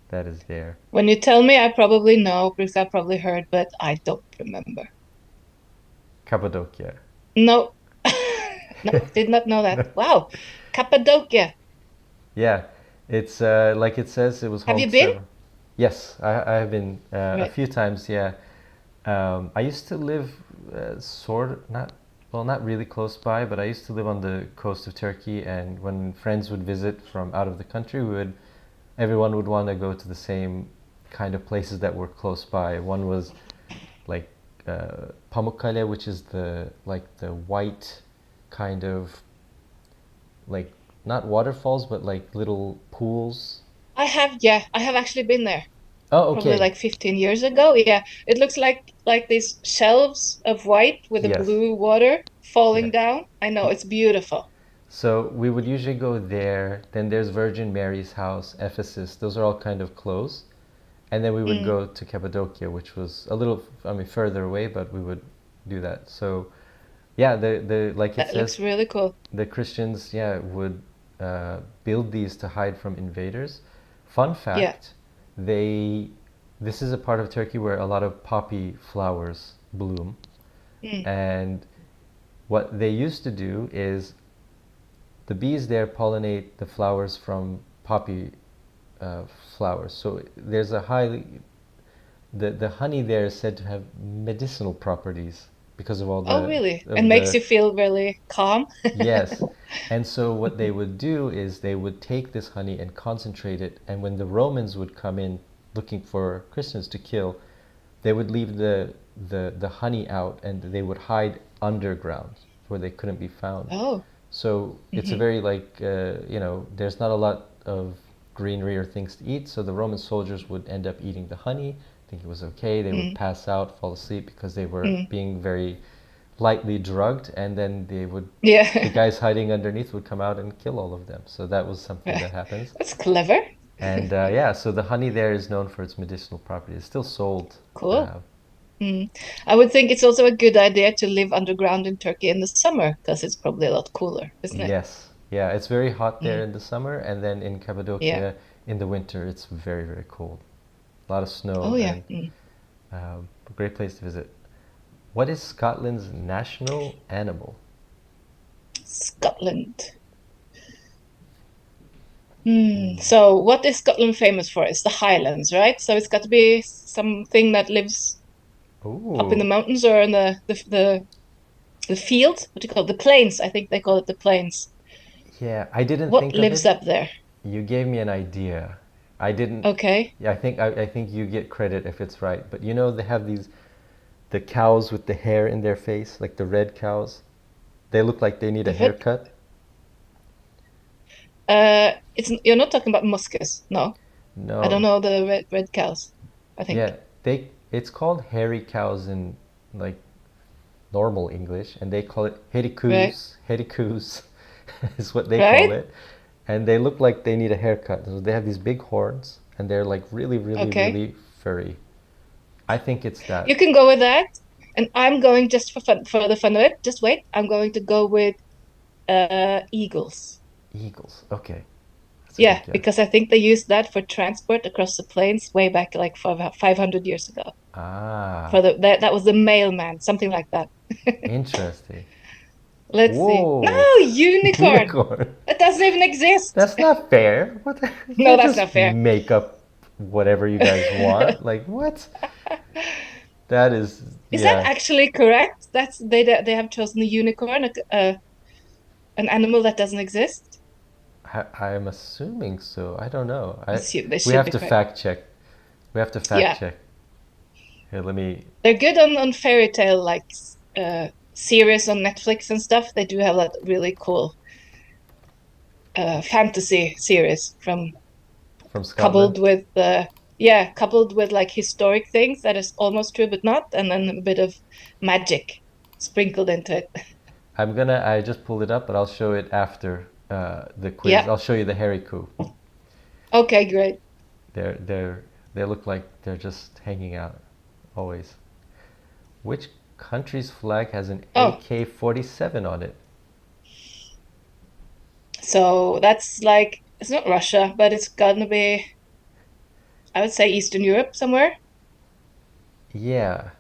that is there. When you tell me, I probably know because I probably heard, but I don't remember. Cappadocia. No, no, did not know that. No. Wow, Cappadocia. Yeah, it's like it says it was Have home you to been? several. Yes, I have been a Right. few times. Yeah, I used to live sort of not well, not really close by, but I used to live on the coast of Turkey. And when friends would visit from out of the country, everyone would want to go to the same kind of places that were close by. One was like Pamukkale, which is the white kind of like not waterfalls, but like little pools. Yeah, I have actually been there. Oh, Probably okay. like 15 years ago. Yeah, it looks like these shelves of white with the Yes. blue water Yeah. falling down. I know it's beautiful. So we would usually go there. Then there's Virgin Mary's house, Ephesus. Those are all kind of close. And then we would Mm, go to Cappadocia, which was a little, I mean, further away, but we would do that. So yeah, the like it that looks says, really cool. the Christians, yeah, would build these to hide from invaders. Fun Yeah. fact, they this is a part of Turkey where a lot of poppy flowers bloom, Mm. and what they used to do is the bees there pollinate the flowers from poppy uh, flowers. So there's a highly the honey there is said to have medicinal properties because of all Oh, really? And of makes the you feel really calm. yes. And so what they would do is they would take this honey and concentrate it, and when the Romans would come in looking for Christians to kill, they would leave the honey out and they would hide underground where they couldn't be found. Oh. So it's a Hmm. very like there's not a lot of greenery or things to eat. So the Roman soldiers would end up eating the honey, think it was okay. They would Mm. pass out, fall asleep because they were Mm. being very lightly drugged, and then the Yeah. guys hiding underneath would come out and kill all of them. So that was something that happens. That's clever. And yeah, so the honey there is known for its medicinal properties. It's still sold. Cool. Uh, Mm. I would think it's also a good idea to live underground in Turkey in the summer because it's probably a lot cooler, isn't it? yes, yeah, it's very hot there Mm. in the summer, and then in Yeah. Cappadocia in the winter, it's very, very cold. A lot of Oh, snow yeah. and Mm. a great place to visit. What is Scotland's national animal? Scotland. Hmm. Hmm. So, what is Scotland famous for? It's the Highlands, right? So it's got to be something that lives up in the Ooh, mountains or in the fields. What do you call it? The plains. I think they call it the plains. yeah, I didn't What think of lives it. up there? You gave me an idea. I didn't. Okay. Yeah, I think you get credit if it's right. But you know they have the cows with the hair in their face, like the red cows. They look like they need a The red. haircut. It's you're not talking about muscus, no. I don't No. know the red cows, I think. Yeah, it's called hairy cows in like normal English, and they call it Right, hericoos. Hericoos is what they call right, it. And they look like they need a haircut. So they have these big horns, and they're like really, really, okay. really furry. I think it's that. You can go with that. And I'm going just for fun, for the fun of it. Just wait. I'm going to go with eagles. Eagles. Okay, that's a good Yeah, guess. because I think they used that for transport across the plains way back like 500 years ago. Ah, For that was the mailman, something like that. interesting. Let's see. Whoa, No, unicorn. unicorn. It doesn't even exist. That's not fair. What the, you No, can't that's not just fair. make up whatever you guys want. Like what? That is, Is that yeah. actually correct? That's they have chosen the unicorn, an animal that doesn't exist. I'm assuming so. I don't know. Assume they We should have be to correct. fact check. We have to fact Yeah, check. Here, let me. they're good on fairy tale like series on Netflix and stuff. They do have that really cool fantasy series from From Scotland. coupled with yeah, coupled with like historic things that is almost true but not, and then a bit of magic sprinkled into it. I'm gonna. I just pulled it up, but I'll show it after the quiz. Yeah. I'll show you the hariku. Okay, great. They're they look like they're just hanging out always. Which country's flag has an Oh, AK-47 on it? so that's like it's not Russia, but it's gonna be I would say Eastern Europe somewhere. Yeah,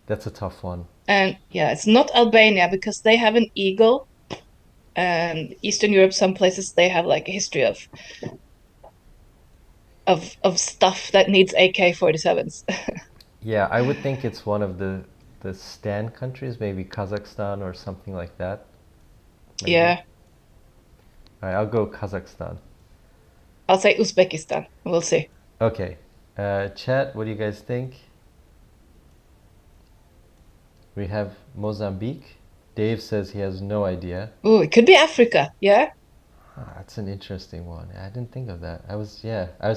that's a tough one. And yeah, it's not Albania because they have an eagle. And Eastern Europe, some places they have like a history of stuff that needs AK-47s. Yeah, I would think it's one of the Stan countries, maybe Kazakhstan or something like that. Maybe. Yeah, All right, I'll go Kazakhstan. I'll say Uzbekistan. We'll see. Okay. Chat, what do you guys think? We have Mozambique. Dave says he has no idea. Oh, it could be Africa. Yeah. Ah, that's an interesting one. I didn't think of that. I was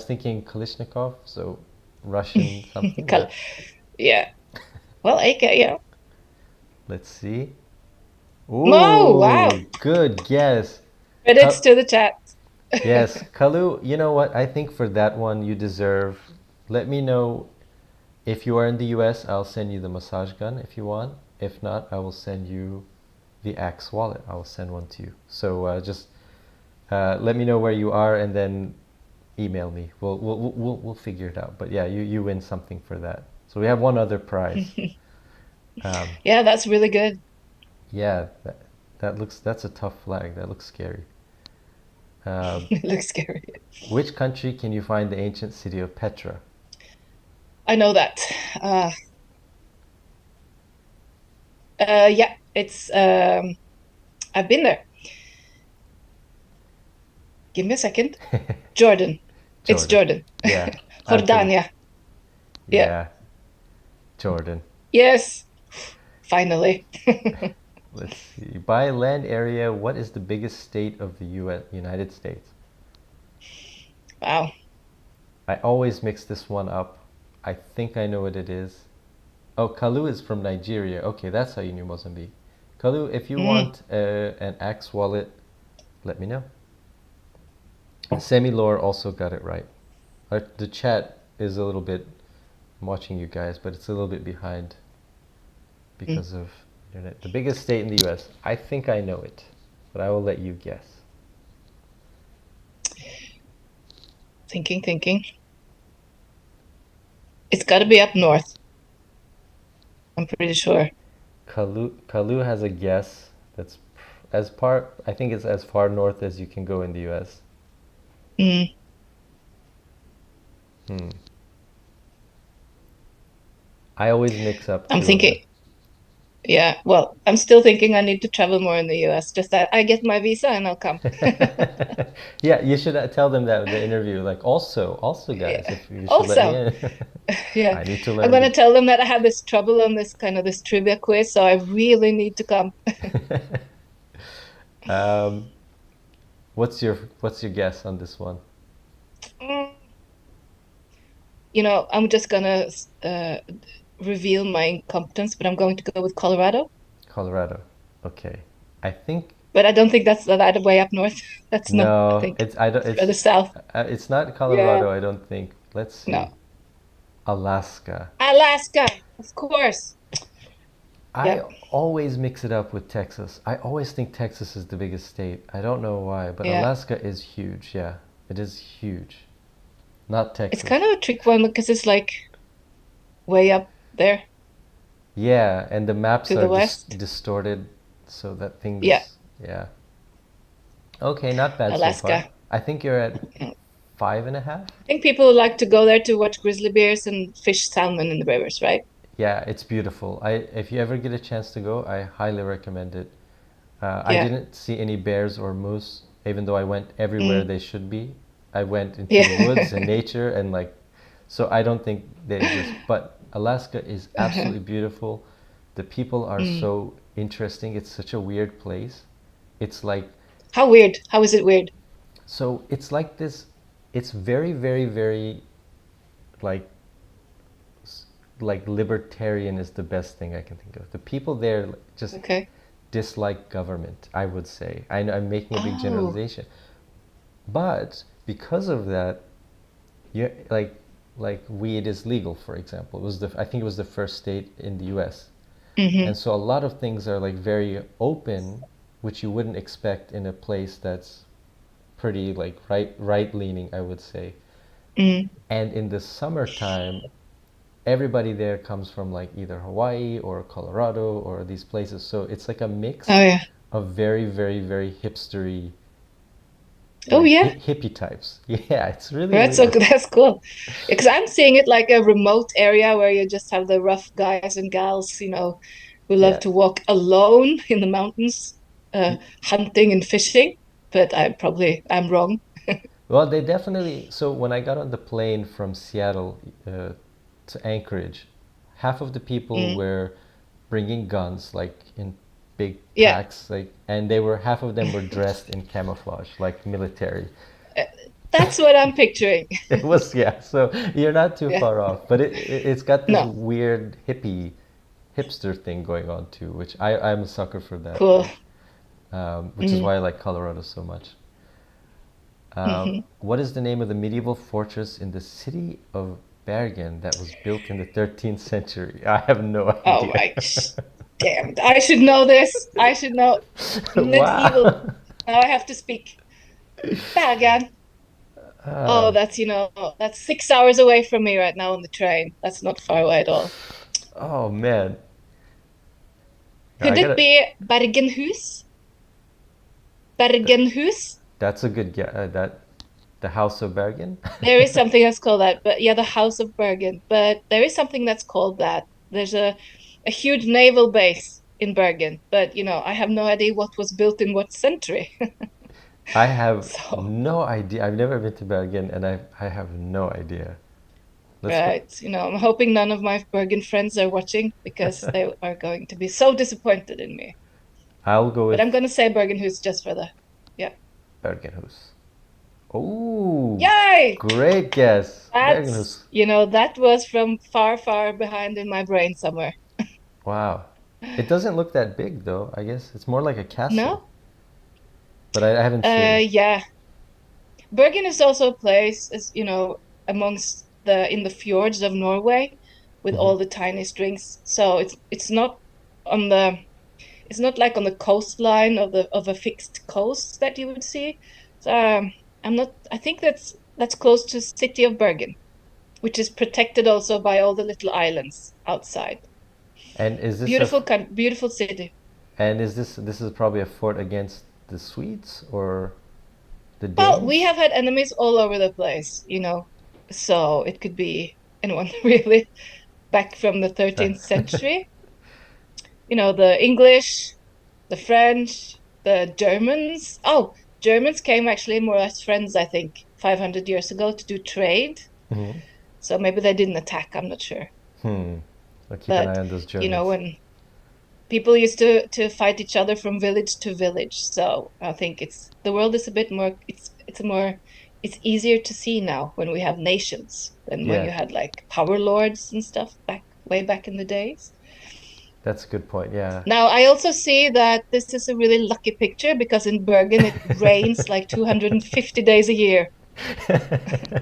thinking Kalishnikov, so Russian something, but Yeah. Well, AK, yeah. let's see. Oh, wow. Ooh, good guess. Credits to the chat. Yes, Kalu, you know what? I think for that one you deserve. Let me know if you are in the US, I'll send you the massage gun if you want. If not, I will send you the Axe wallet. I will send one to you. So just let me know where you are and then email me. We'll figure it out. But yeah, you win something for that. So we have one other prize. Um, Yeah, that's really good. yeah, that's a tough flag. That looks scary. Um, It looks scary. which country can you find the ancient city of Petra? I know that. Uh, yeah, it's I've been there. Give me a second. Jordan. It's Jordan. Jordan. Yeah, I'm pretty. Jordania. Yeah. Yeah, Jordan. Yes. Finally. Let's see. By land area, what is the biggest state of the United States? Wow. I always mix this one up. I think I know what it is. Oh, Kalu is from Nigeria. Okay, that's how you knew Mozambique. Kalu, if you Mm. want an Axe wallet, let me know. Semilore also got it right. The chat is a little bit, I'm watching you guys, but it's a little bit behind Mm. because of internet. The biggest state in the US. I think I know it, but I will let you guess. Thinking. It's got to be up north. I'm pretty sure. Kalu has a guess that's as far, I think it's as far north as you can go in the US. Mm. Hmm. I always mix up I'm two of them. thinking. Yeah. Well, I'm still thinking I need to travel more in the US. Just that I get my visa and I'll come. Yeah, you should tell them that in the interview. Like, also, guys, Yeah. if you should let me Also, in, yeah, I need to I'm learn gonna the. tell them that I have this trouble on this kind of this trivia quiz, so I really need to come. um, What's your guess on this one? Mm, I'm just gonna uh, reveal my incompetence, but I'm going to go with Colorado. Colorado. Okay. I think But I don't think that's that way up north. That's not, I no, think it's it's further south. it's not Yeah. Colorado, I don't think. Let's see. No. Alaska. Alaska, of course. I Yeah. always mix it up with Texas. I always think Texas is the biggest state. I don't know why, but Yeah. Alaska is huge. Yeah, it is huge. Not It's Texas. kind of a trick one because it's like way up there Yeah, and the maps to are the west. distorted so that Yeah. things, yeah. Okay, not bad so far. Alaska. I think you're at Yeah. 5.5. I think people like to go there to watch grizzly bears and fish salmon in the rivers, right? Yeah, it's beautiful. If you ever get a chance to go, I highly recommend it. I Yeah. didn't see any bears or moose, even though I went everywhere Mm. they should be. I went into the woods and Yeah. nature and like, so I don't think they exist. But Alaska is Uh-huh. absolutely beautiful. The people are Mm. so interesting. It's such a weird place. It's like, How weird. How is it weird? so it's like this, it's very, very, very like like libertarian is the best thing I can think of. The people there just Okay. dislike government, I would say. I know I'm making a big Oh. generalization, but because of that, you like weed is legal, for example. It was I think it was the first state in the U.S. And Mm-hmm. so a lot of things are like very open, which you wouldn't expect in a place that's pretty like right leaning, I would say. Mm. And in the summertime, everybody there comes from like either Hawaii or Colorado or these places. So it's like a Oh mix yeah. of very, very, very hipstery, Oh like yeah. hippie types. Yeah, it's really Right, so weird. that's cool. Because I'm seeing it like a remote area where you just have the rough guys and gals, who love Yeah. to walk alone in the mountains, uh, Y- hunting and fishing. But I'm wrong. Well, they definitely. So when I got on the plane from Seattle to Anchorage, half of the people Mm, were bringing guns, like in big yeah. packs, like, and they were half of them were dressed in camouflage, like military. Uh, That's what I'm picturing. It was, yeah. So you're not too Yeah. far off, but it's got this No. weird hippie hipster thing going on too, which I'm a sucker for that, Cool. like, which is Mm, why I like Colorado so much. hmm. What is the name of the medieval fortress in the city of Bergen that was built in the 13th century? I have no Oh idea. my, damn it. I should know this. I should know medieval. Wow. Now I have to speak. Bergen. Oh, Ah, that's 6 hours away from me right now on the train. That's not far away at all. oh man, I Could it gotta. be Bergenhus? Bergenhus? That's a good guess. That the House of Bergen. There is something that's called that, but yeah, the House of Bergen. But there is something that's called that. There's a huge naval base in Bergen, but I have no idea what was built in what century. I have So, no idea. I've never been to Bergen, and I have no idea. Let's go. right, I'm hoping none of my Bergen friends are watching because they are going to be so disappointed in me. I'll go But I'm with gonna say Bergenhus just for the, yeah. Bergenhus. Oh, Yay! great guess, That's, Bergenhus. that was from far, far behind in my brain somewhere. Wow. It doesn't look that big though. I guess it's more like a castle, No? but I haven't seen it. Yeah. Bergen is also a place, amongst in the fjords of Norway with Hmm. all the tiny strings. So on the, it's not like on the coastline of a fixed coast that you would see. So I think that's close to city of Bergen, which is protected also by all the little islands outside. And is this a Beautiful city. and is this is probably a fort against the Swedes or the Well, we Danes? have had enemies all over the place. So it could be anyone really back from the 13th century. The English, the French, the Germans. Oh, Germans came actually more or less friends, I think, 500 years ago to do trade. Hmm. So maybe they didn't attack, I'm not sure. Hmm. I'll keep an eye But, on those Germans. when people used to fight each other from village to village. So I think it's the world is a bit more it's more it's easier to see now when we have nations than when Yeah, you had like power lords and stuff back way back in the days. that's a good point. Yeah. Now I also see that this is a really lucky picture because in Bergen it rains like 250 days a year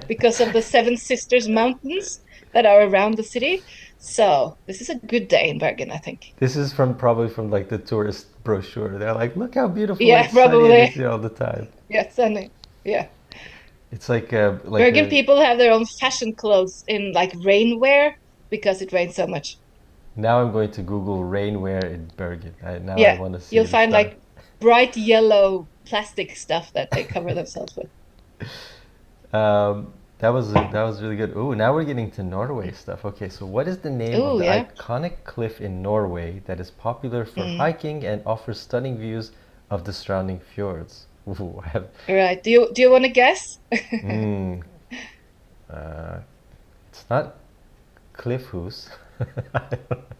because of the Seven Sisters Mountains that are around the city. So this is a good day in Bergen, I think. This is from probably from like the tourist brochure. They're like, look how beautiful Yeah, it's sunny and it's probably. here all the time. Yeah, sunny. Yeah. It's like Bergen a people have their own fashion clothes in like rainwear because it rains so much. now I'm going to Google rainwear in Bergen. Now I Yeah, want to see you'll the find stuff. like bright yellow plastic stuff that they cover themselves with. That was really good. Ooh, now we're getting to Norway stuff. Okay, so what is the name of Oh, the yeah. iconic cliff in Norway that is popular for Mm. hiking and offers stunning views of the surrounding fjords? Ooh, I have, Right. Do you want to guess? mm, uh, it's not Cliffhouse.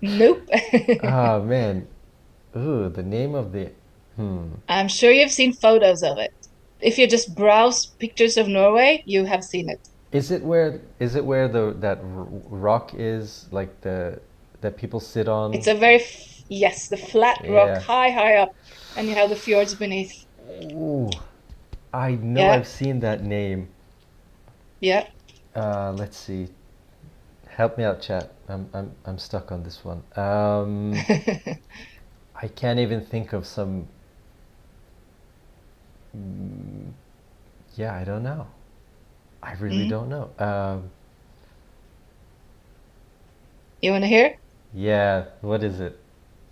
Nope. Ah man. Ooh, the name of the hmm. I'm sure you've seen photos of it. If you just browse pictures of Norway, you have seen it. Is it where the that rock is like the that people sit on? It's a very, yes, the flat rock Yeah. high, high up, and you have the fjords beneath. Ooh, I know Yeah, I've seen that name. yeah. Let's see. Help me out, chat. I'm stuck on this one. I can't even think of some. mm, Yeah, I don't know. I really Mm. don't know. You want to hear? Yeah, what is it?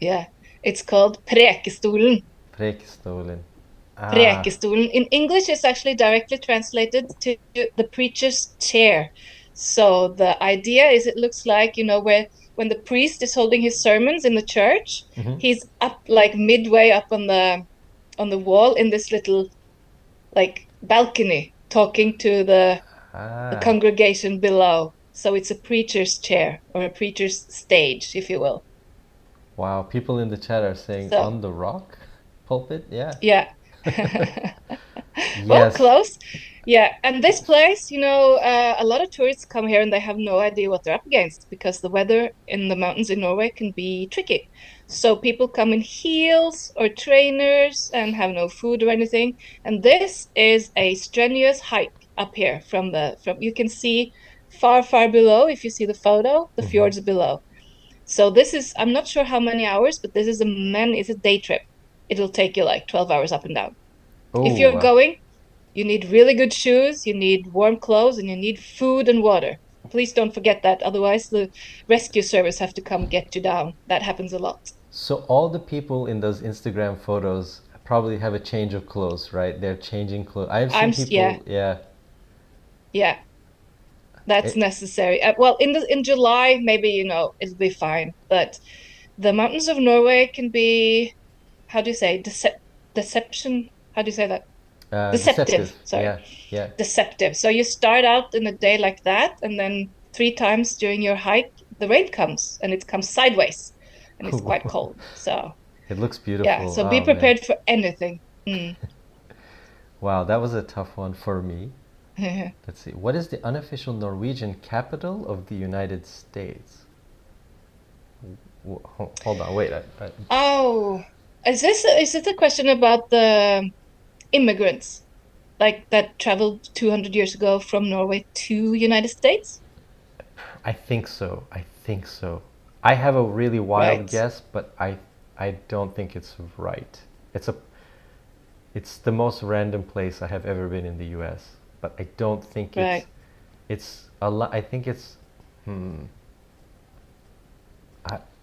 Yeah. It's called Prekestolen. Prekestolen. Ah, Prekestolen. In English, it's actually directly translated to the preacher's chair. So the idea is it looks like, where when the priest is holding his sermons in the church, hmm. he's up like midway up on the wall in this little like balcony talking to the Ah, congregation below. So it's a preacher's chair or a preacher's stage, if you will. wow. People in the chat are saying So, on the rock pulpit. Yeah. yeah. Well, Yes. close. Yeah. And this place, a lot of tourists come here and they have no idea what they're up against because the weather in the mountains in Norway can be tricky. So people come in heels or trainers and have no food or anything. And this is a strenuous hike up here from you can see far, far below, if you see the photo, the Hmm. fjords below. So this is, I'm not sure how many hours, but this is it's a day trip. It'll take you like 12 hours up and down. If Oh, you're going, you need really good shoes, you need warm clothes, and you need food and water. Please don't forget that. Otherwise, the rescue service have to come get you down. That happens a lot. so all the people in those Instagram photos probably have a change of clothes, right? They're changing clothes. I've seen Yeah, people, yeah. yeah, that's It, necessary. Well, in July, maybe it'll be fine. But the mountains of Norway can be, how do you say, deception? How do you say that? deceptive. Deceptive. Sorry, Yeah, yeah. deceptive. So you start out in a day like that, and then three times during your hike, the rain comes and it comes sideways and it's quite cold. So, It looks yeah, beautiful. so be Oh man. prepared for anything. Mm. Wow, that was a tough one for me. Let's see. What is the unofficial Norwegian capital of the United States? Hold on, wait. Oh, is this a question about the immigrants like that traveled 200 years ago from Norway to United States? I think so. I think so. I have a really wild Right, guess, but I don't think it's right. It's a it's the most random place I have ever been in the US, but I don't think right. it's a lot. I think it's hmm.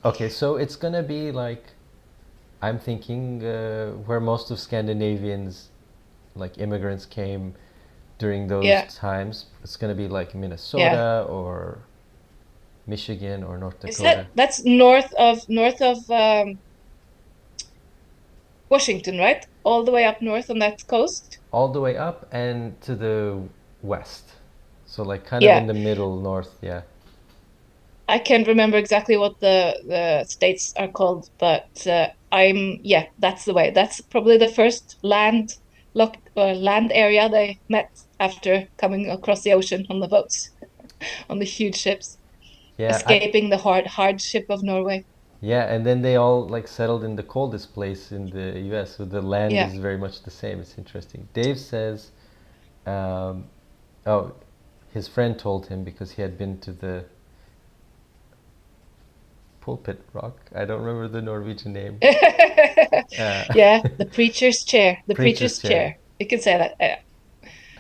Okay, so it's gonna be like I'm thinking where most of Scandinavians, like immigrants, came during those Yeah, times. It's gonna be like yeah. Minnesota or Michigan or North Is Dakota. that's north of Washington, right? All the way up north on that coast. All the way up and to the west. So like kind of in Yeah. the middle north, yeah. I can't remember exactly what the states are called, but yeah, that's the way. That's probably the first land area they met after coming across the ocean on the boats, on the huge ships, Yeah, escaping the hardship of Norway. yeah, and then they all like settled in the coldest place in the U.S., so the land Yeah. is very much the same. It's interesting. Dave says, um, oh, his friend told him because he had been to the pulpit rock. I don't remember the Norwegian name. Uh, Yeah, the preacher's chair. The preacher's preacher's chair. chair. You can say that.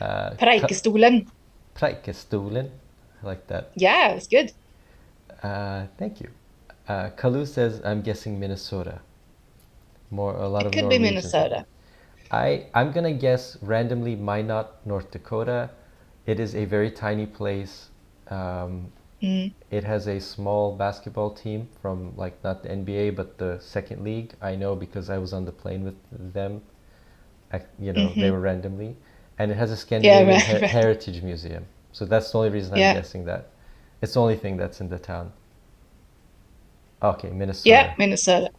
Uh, Preikestolen. Preikestolen. I like that. Yeah, it's good. Thank you. Kalu says, I'm guessing Minnesota. A lot It of could be Norwegians. Minnesota. I'm gonna guess randomly Minot, North Dakota. It is a very tiny place. Um, Mm, it has a small basketball team from like not the NBA but the second league. I know because I was on the plane with them. They hmm. were randomly, and it has a Yeah, Scandinavian right. heritage museum. So that's the only reason I'm Yeah. guessing that. It's the only thing that's in the town. Okay, Yeah, Minnesota. Minnesota.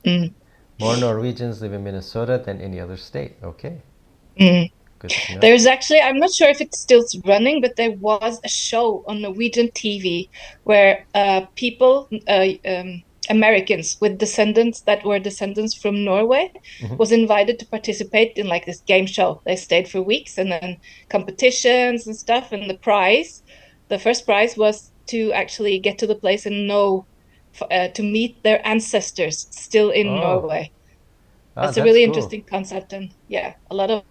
Mm, More Norwegians live in Minnesota than any other state. Okay, mm. good to know. There's actually, I'm not sure if it's still running, but there was a show on Norwegian TV where Americans with descendants that were descendants from Norway, Hmm. was invited to participate in like this game show. They stayed for weeks and then competitions and stuff. And the first prize was to actually get to the place and to meet their ancestors still in Oh, Norway. That's a that's really cool. interesting concept, and yeah, a lot of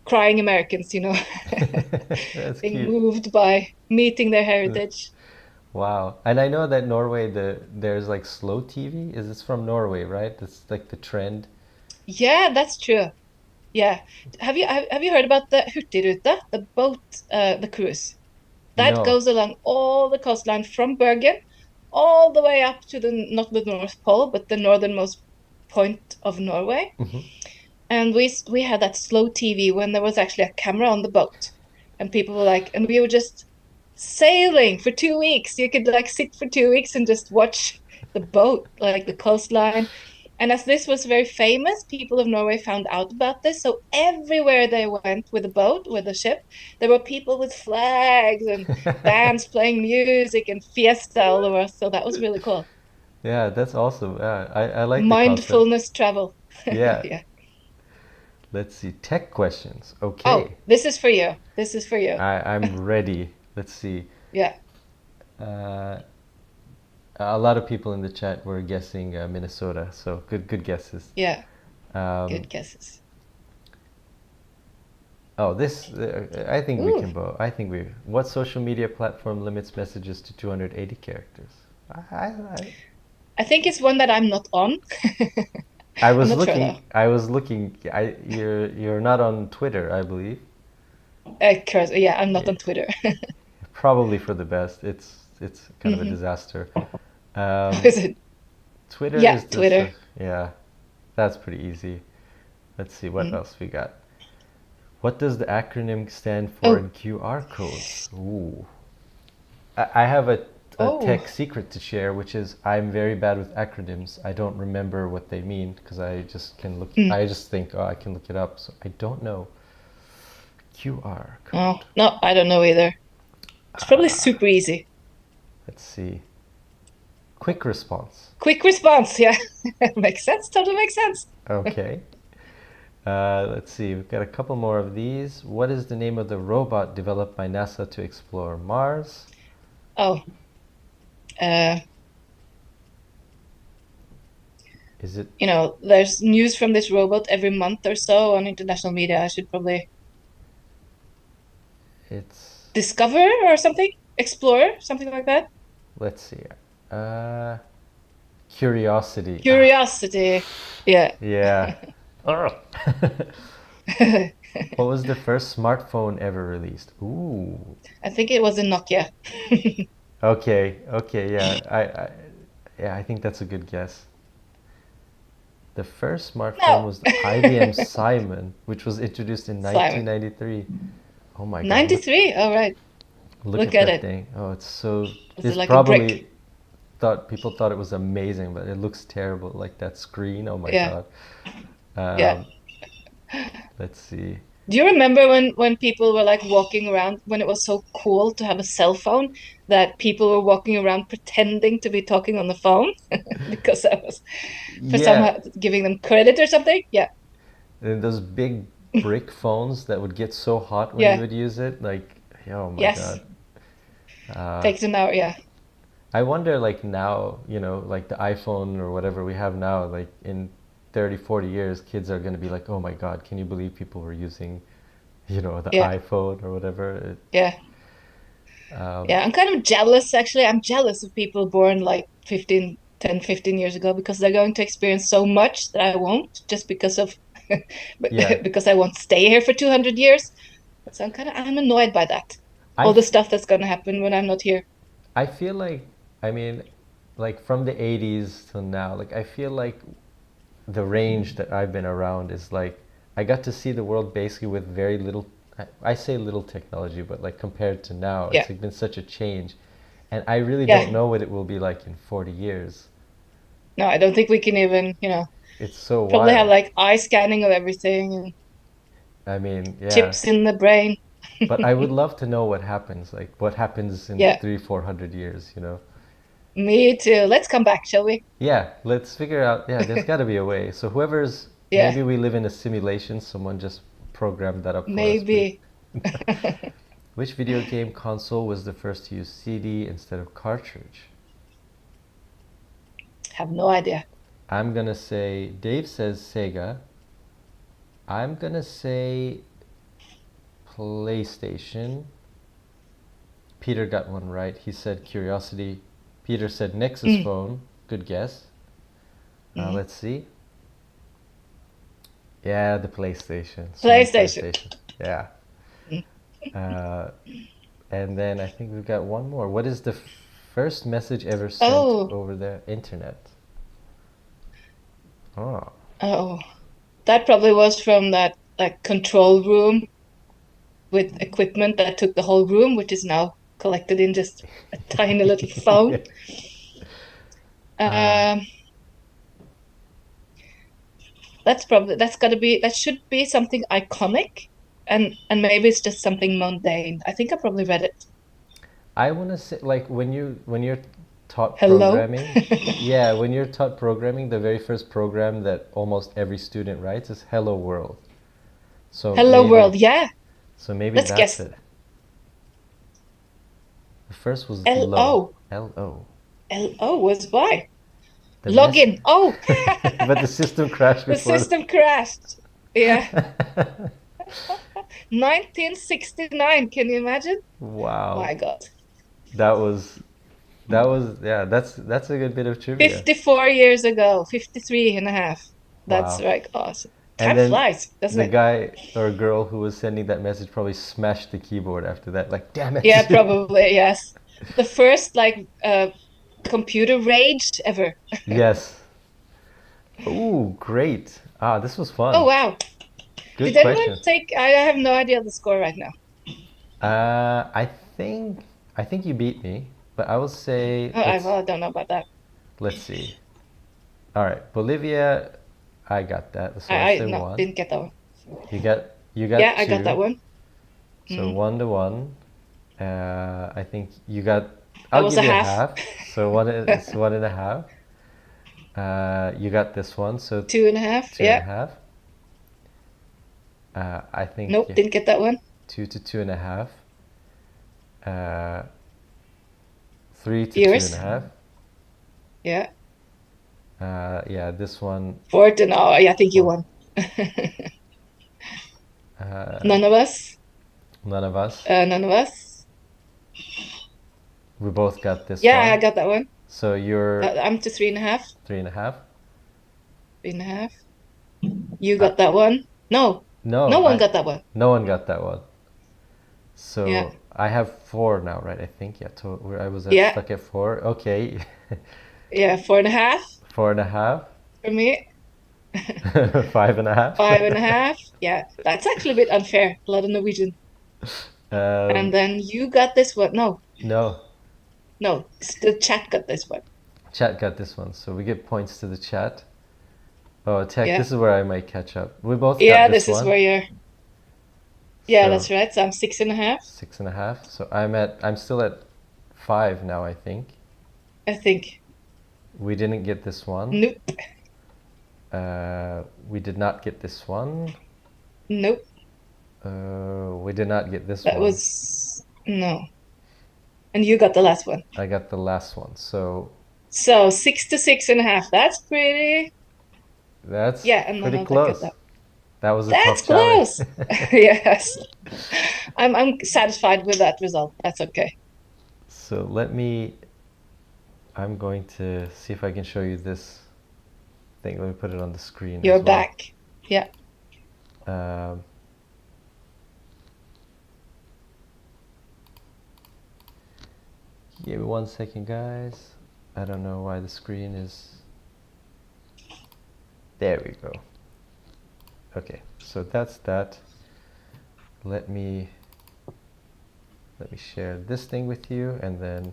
crying Americans, That's being cute. moved by meeting their heritage. Wow. And I know that Norway, there's like slow TV. Is this from Norway, right? That's like the trend. Yeah, that's true. Yeah, have you heard about the Hurtigrute, the boat, the cruise that No. goes along all the coastline from Bergen all the way up to the not the North Pole, but the northernmost point of Norway. Hmm. And we had that slow TV when there was actually a camera on the boat, and people were like, and we were just sailing for 2 weeks. You could like sit for 2 weeks and just watch the boat, like the coastline. And as this was very famous, people of Norway found out about this. So everywhere they went with the boat, with the ship, there were people with flags and bands playing music and fiesta all over. So that was really cool. Yeah, that's awesome. Yeah, I like the concept. Mindfulness travel. Yeah. Yeah. Let's see. Tech questions. Oh, Okay. this is for you. This is for you. I'm ready. Let's see. Yeah, Uh, a lot of people in the chat were guessing Minnesota, so good guesses. yeah. Um, Good guesses. oh, this I think we Ooh, can both. I think we. What social media platform limits messages to 280 characters? I, I think it's one that I'm not on. I I'm was not sure looking. though. I was looking. You're not on Twitter, I believe. Yeah, I'm not Yeah, on Twitter. probably for the best. It's kind of a Hmm. disaster. Um, Is it? Twitter Yeah, is just Twitter. yeah, that's pretty easy. Let's see what Mm. else we got. What does the acronym stand for Oh, in QR codes? Ooh. I have a oh. tech secret to share, which is I'm very bad with acronyms. I don't remember what they mean because Mm. I just think, oh, I can look it up. So I don't know. QR Oh, code. no, I don't know either. It's probably super easy. Let's see. Quick response. Quick response. Yeah, makes sense. Totally makes sense. Okay. Let's see. We've got a couple more of these. What is the name of the robot developed by NASA to explore Mars? Oh, uh, Is it? there's news from this robot every month or so on international media. I should probably It's. discover or something, explore, something like that. Let's see. Uh, Curiosity. Ah, Curiosity. Yeah. yeah. Ugh. I What was the first smartphone ever released? Ooh. think it was a Nokia. Okay. Okay. Yeah. Yeah. I think that's a good guess. The first smartphone No, was the IBM Simon, which was introduced in Simon. 1993. Oh my God! Look. 93. All right. Look Look at at that it. thing. Oh, it's so. It's It's like a brick. probably thought people thought it was amazing, but it looks terrible. Like that screen. Oh my Yeah. God. Yeah. Um, let's see. Do you remember when people were like walking around when it was so cool to have a cell phone that people were walking around pretending to be talking on the phone because I was for Yeah, somehow giving them credit or something? Yeah. and those big brick phones that would get so hot when you Yeah. would use it. Like, oh my Yes. God. Uh, Takes an hour. Yeah. I wonder, like now, like the iPhone or whatever we have now, like in 30, 40 years, kids are going to be like, oh my God, can you believe people were using, the Yeah. iPhone or whatever? Yeah. Um, Yeah. I'm kind of jealous actually. I'm jealous of people born like 15 years ago because they're going to experience so much that I won't just because of yeah, because I won't stay here for 200 years. So I'm annoyed by that. I, All the f- stuff that's gonna happen when I'm not here. I feel like, I mean, like from the 80s till now, like I feel like the range that I've been around is like I got to see the world basically with very little. I say little technology, but like compared to now, Yeah. it's like been such a change, and I really don't Yeah. know what it will be like in 40 years. No, I don't think we can even, It's so probably have wild. like eye scanning of everything and I mean, yeah, chips in the brain. but I would love to know what happens, like what happens in Yeah, 300, 400 years. me too. Let's come back, shall we? Yeah, let's figure out. Yeah, there's got to be a way. So whoever's, Yeah, maybe we live in a simulation. Someone just programmed that up for us. maybe. Which video game console was the first to use CD instead of cartridge? Have no idea. I'm gonna say, Dave says Sega. I'm gonna say PlayStation. Peter got one right. He said Curiosity. Peter said Nexus Mm, phone. Good guess. mm. Let's see. Yeah, the PlayStation. Sony PlayStation. PlayStation. Yeah. Mm. Uh, and then I think we've got one more. What is the first message ever sent Oh, over the internet? Oh, oh. That probably was from that like control room with equipment that took the whole room, which is now collected in just a tiny little phone. yeah. Uh, Um, that should be something iconic, and maybe it's just something mundane. I think I probably read it. I want to say, like when you're taught Hello? programming, yeah, when you're taught programming, the very first program that almost every student writes is "Hello World." So Hello maybe, world. Yeah. so maybe Let's that's guess. it. The first was low, L-O. L-O. L-O was why? The mess, Login. Oh, but the system crashed the before. system crashed. Yeah. 1969. Can you imagine? Wow, My God. that was that was yeah. That's a good bit of trivia. 54 years ago. 53 and a half. That's Wow. right. Awesome. And Time then flies, doesn't the it? guy or girl who was sending that message probably smashed the keyboard after that. Like, damn Yeah, it. probably. Yes. The first like computer rage ever. Yes. Ooh, great. Ah, this was Oh, fun. wow. Good Did anyone question. take? I have no idea the score right now. I think you beat me, but I will say Oh, well, I don't know about that. let's see. All right, Bolivia, I got that. So I say No, one. didn't get that one. You got Yeah, I got that two. one. So Mm. 1-1. I think you got. That I'll was give a you a half. half. So it's 1.5. You got this one, so Two and a half. two and a Yeah. half. I think Nope, yeah, didn't get that one. 2 to 2.5. Uh, 3 to 2.5. Yours. Yeah. Yeah, this one. Four to no. Yeah, I think you Four. won. Uh, None of us. none of us. None of us. We both got this Yeah, I one. got that one. So you're I'm to 3.5. 3.5. 3.5. You Uh, got that one. No, no no, one got that one. no one got that one. Yeah. So I have four now, right? I think yeah. So where I was Yeah. stuck at four. Okay, Yeah. 4.5 4.5, for me. 5.5. 5.5. Yeah, that's actually a bit unfair. A lot of Norwegian. And then you got this one. No, No, no, the chat got this one. chat got this one, so we get points to the chat. Oh, tech, Yeah. this is where I might catch up. We both got Yeah, this this is one, where you're. Yeah, so that's right. So I'm 6.5, 6.5. So I'm still at 5 now, I think. I think. We didn't get this one. Nope. We did not get this one. Nope. We did not get this That one. was no. And you got the last one. I got the last one. So So 6 to 6.5. That's pretty. that's Yeah, and none pretty of that got close. that. That was a That's tough challenge. close. Yes. I'm satisfied with that result. That's okay. So I'm going to see if I can show you this thing. Let me put it on the screen You're as well. back. Yeah. Um, Give me 1 second, guys. I don't know why the screen is... There we go. Okay, so that's that. Let me share this thing with you, and then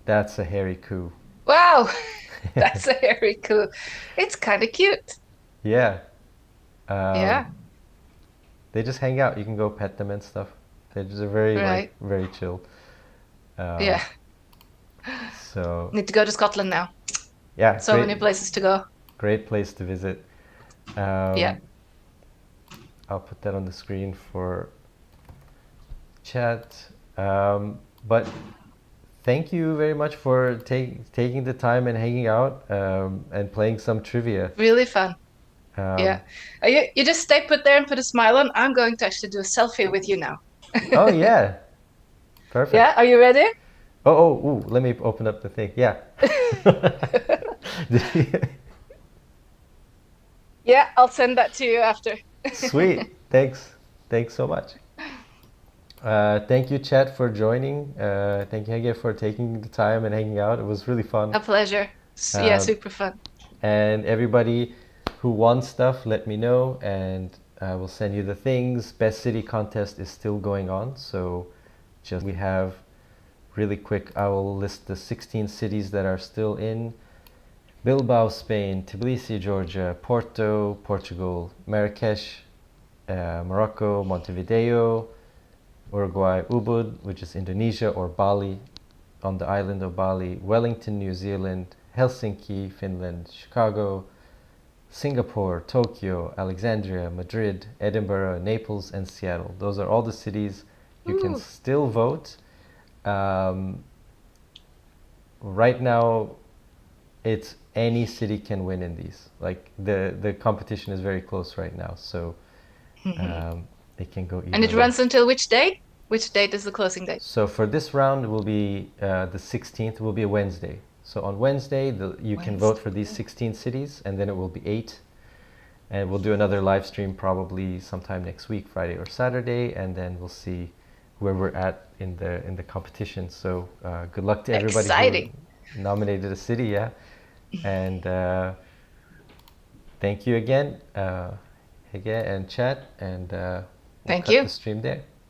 that's a hairy coup. Wow. That's a very cool. It's kind of cute. Yeah. Yeah. They just hang out. You can go pet them and stuff. They're just very Right. very chill. Yeah. So Need to go to Scotland now. yeah, So many places to go. great place to visit. Yeah. I'll put that on the screen for chat. But thank you very much for taking the time and hanging out and playing some trivia. Really fun. Um, Yeah. You just stay put there and put a smile on. I'm going to actually do a selfie with you now. oh yeah, perfect. Yeah, are you ready? Ooh, let me open up the thing. Yeah. Yeah, I'll send that to you after. Sweet. Thanks so much. Thank you, chat, for joining. Thank you, Hege, for taking the time and hanging out. It was really fun. A pleasure. Yeah, Um, super fun. and everybody who wants stuff, let me know, and I will send you the things. Best City contest is still going on, so just we have really quick. I will list the 16 cities that are still in: Bilbao, Spain; Tbilisi, Georgia; Porto, Portugal; Marrakesh, Morocco; Montevideo; Uruguay, Ubud, which is Indonesia, or Bali, on the island of Bali; Wellington, New Zealand; Helsinki, Finland; Chicago; Singapore; Tokyo; Alexandria; Madrid; Edinburgh; Naples; and Seattle. Those are all the cities you can Ooh. still vote. Um, right now, it's any city can win in these. Like the competition is very close right now, so it can go either And it way. runs until which date? Which date is the closing date? So for this round, it will be the 16th. Will be a Wednesday. So on Wednesday, you can vote for these 16 cities, and then it will be 8. And we'll do another live stream probably sometime next week, Friday or Saturday, and then we'll see where we're at in the competition. So good luck to everybody Exciting. who nominated a city, yeah. And thank you again, Hege and chat, and we'll Thank cut you. the stream there.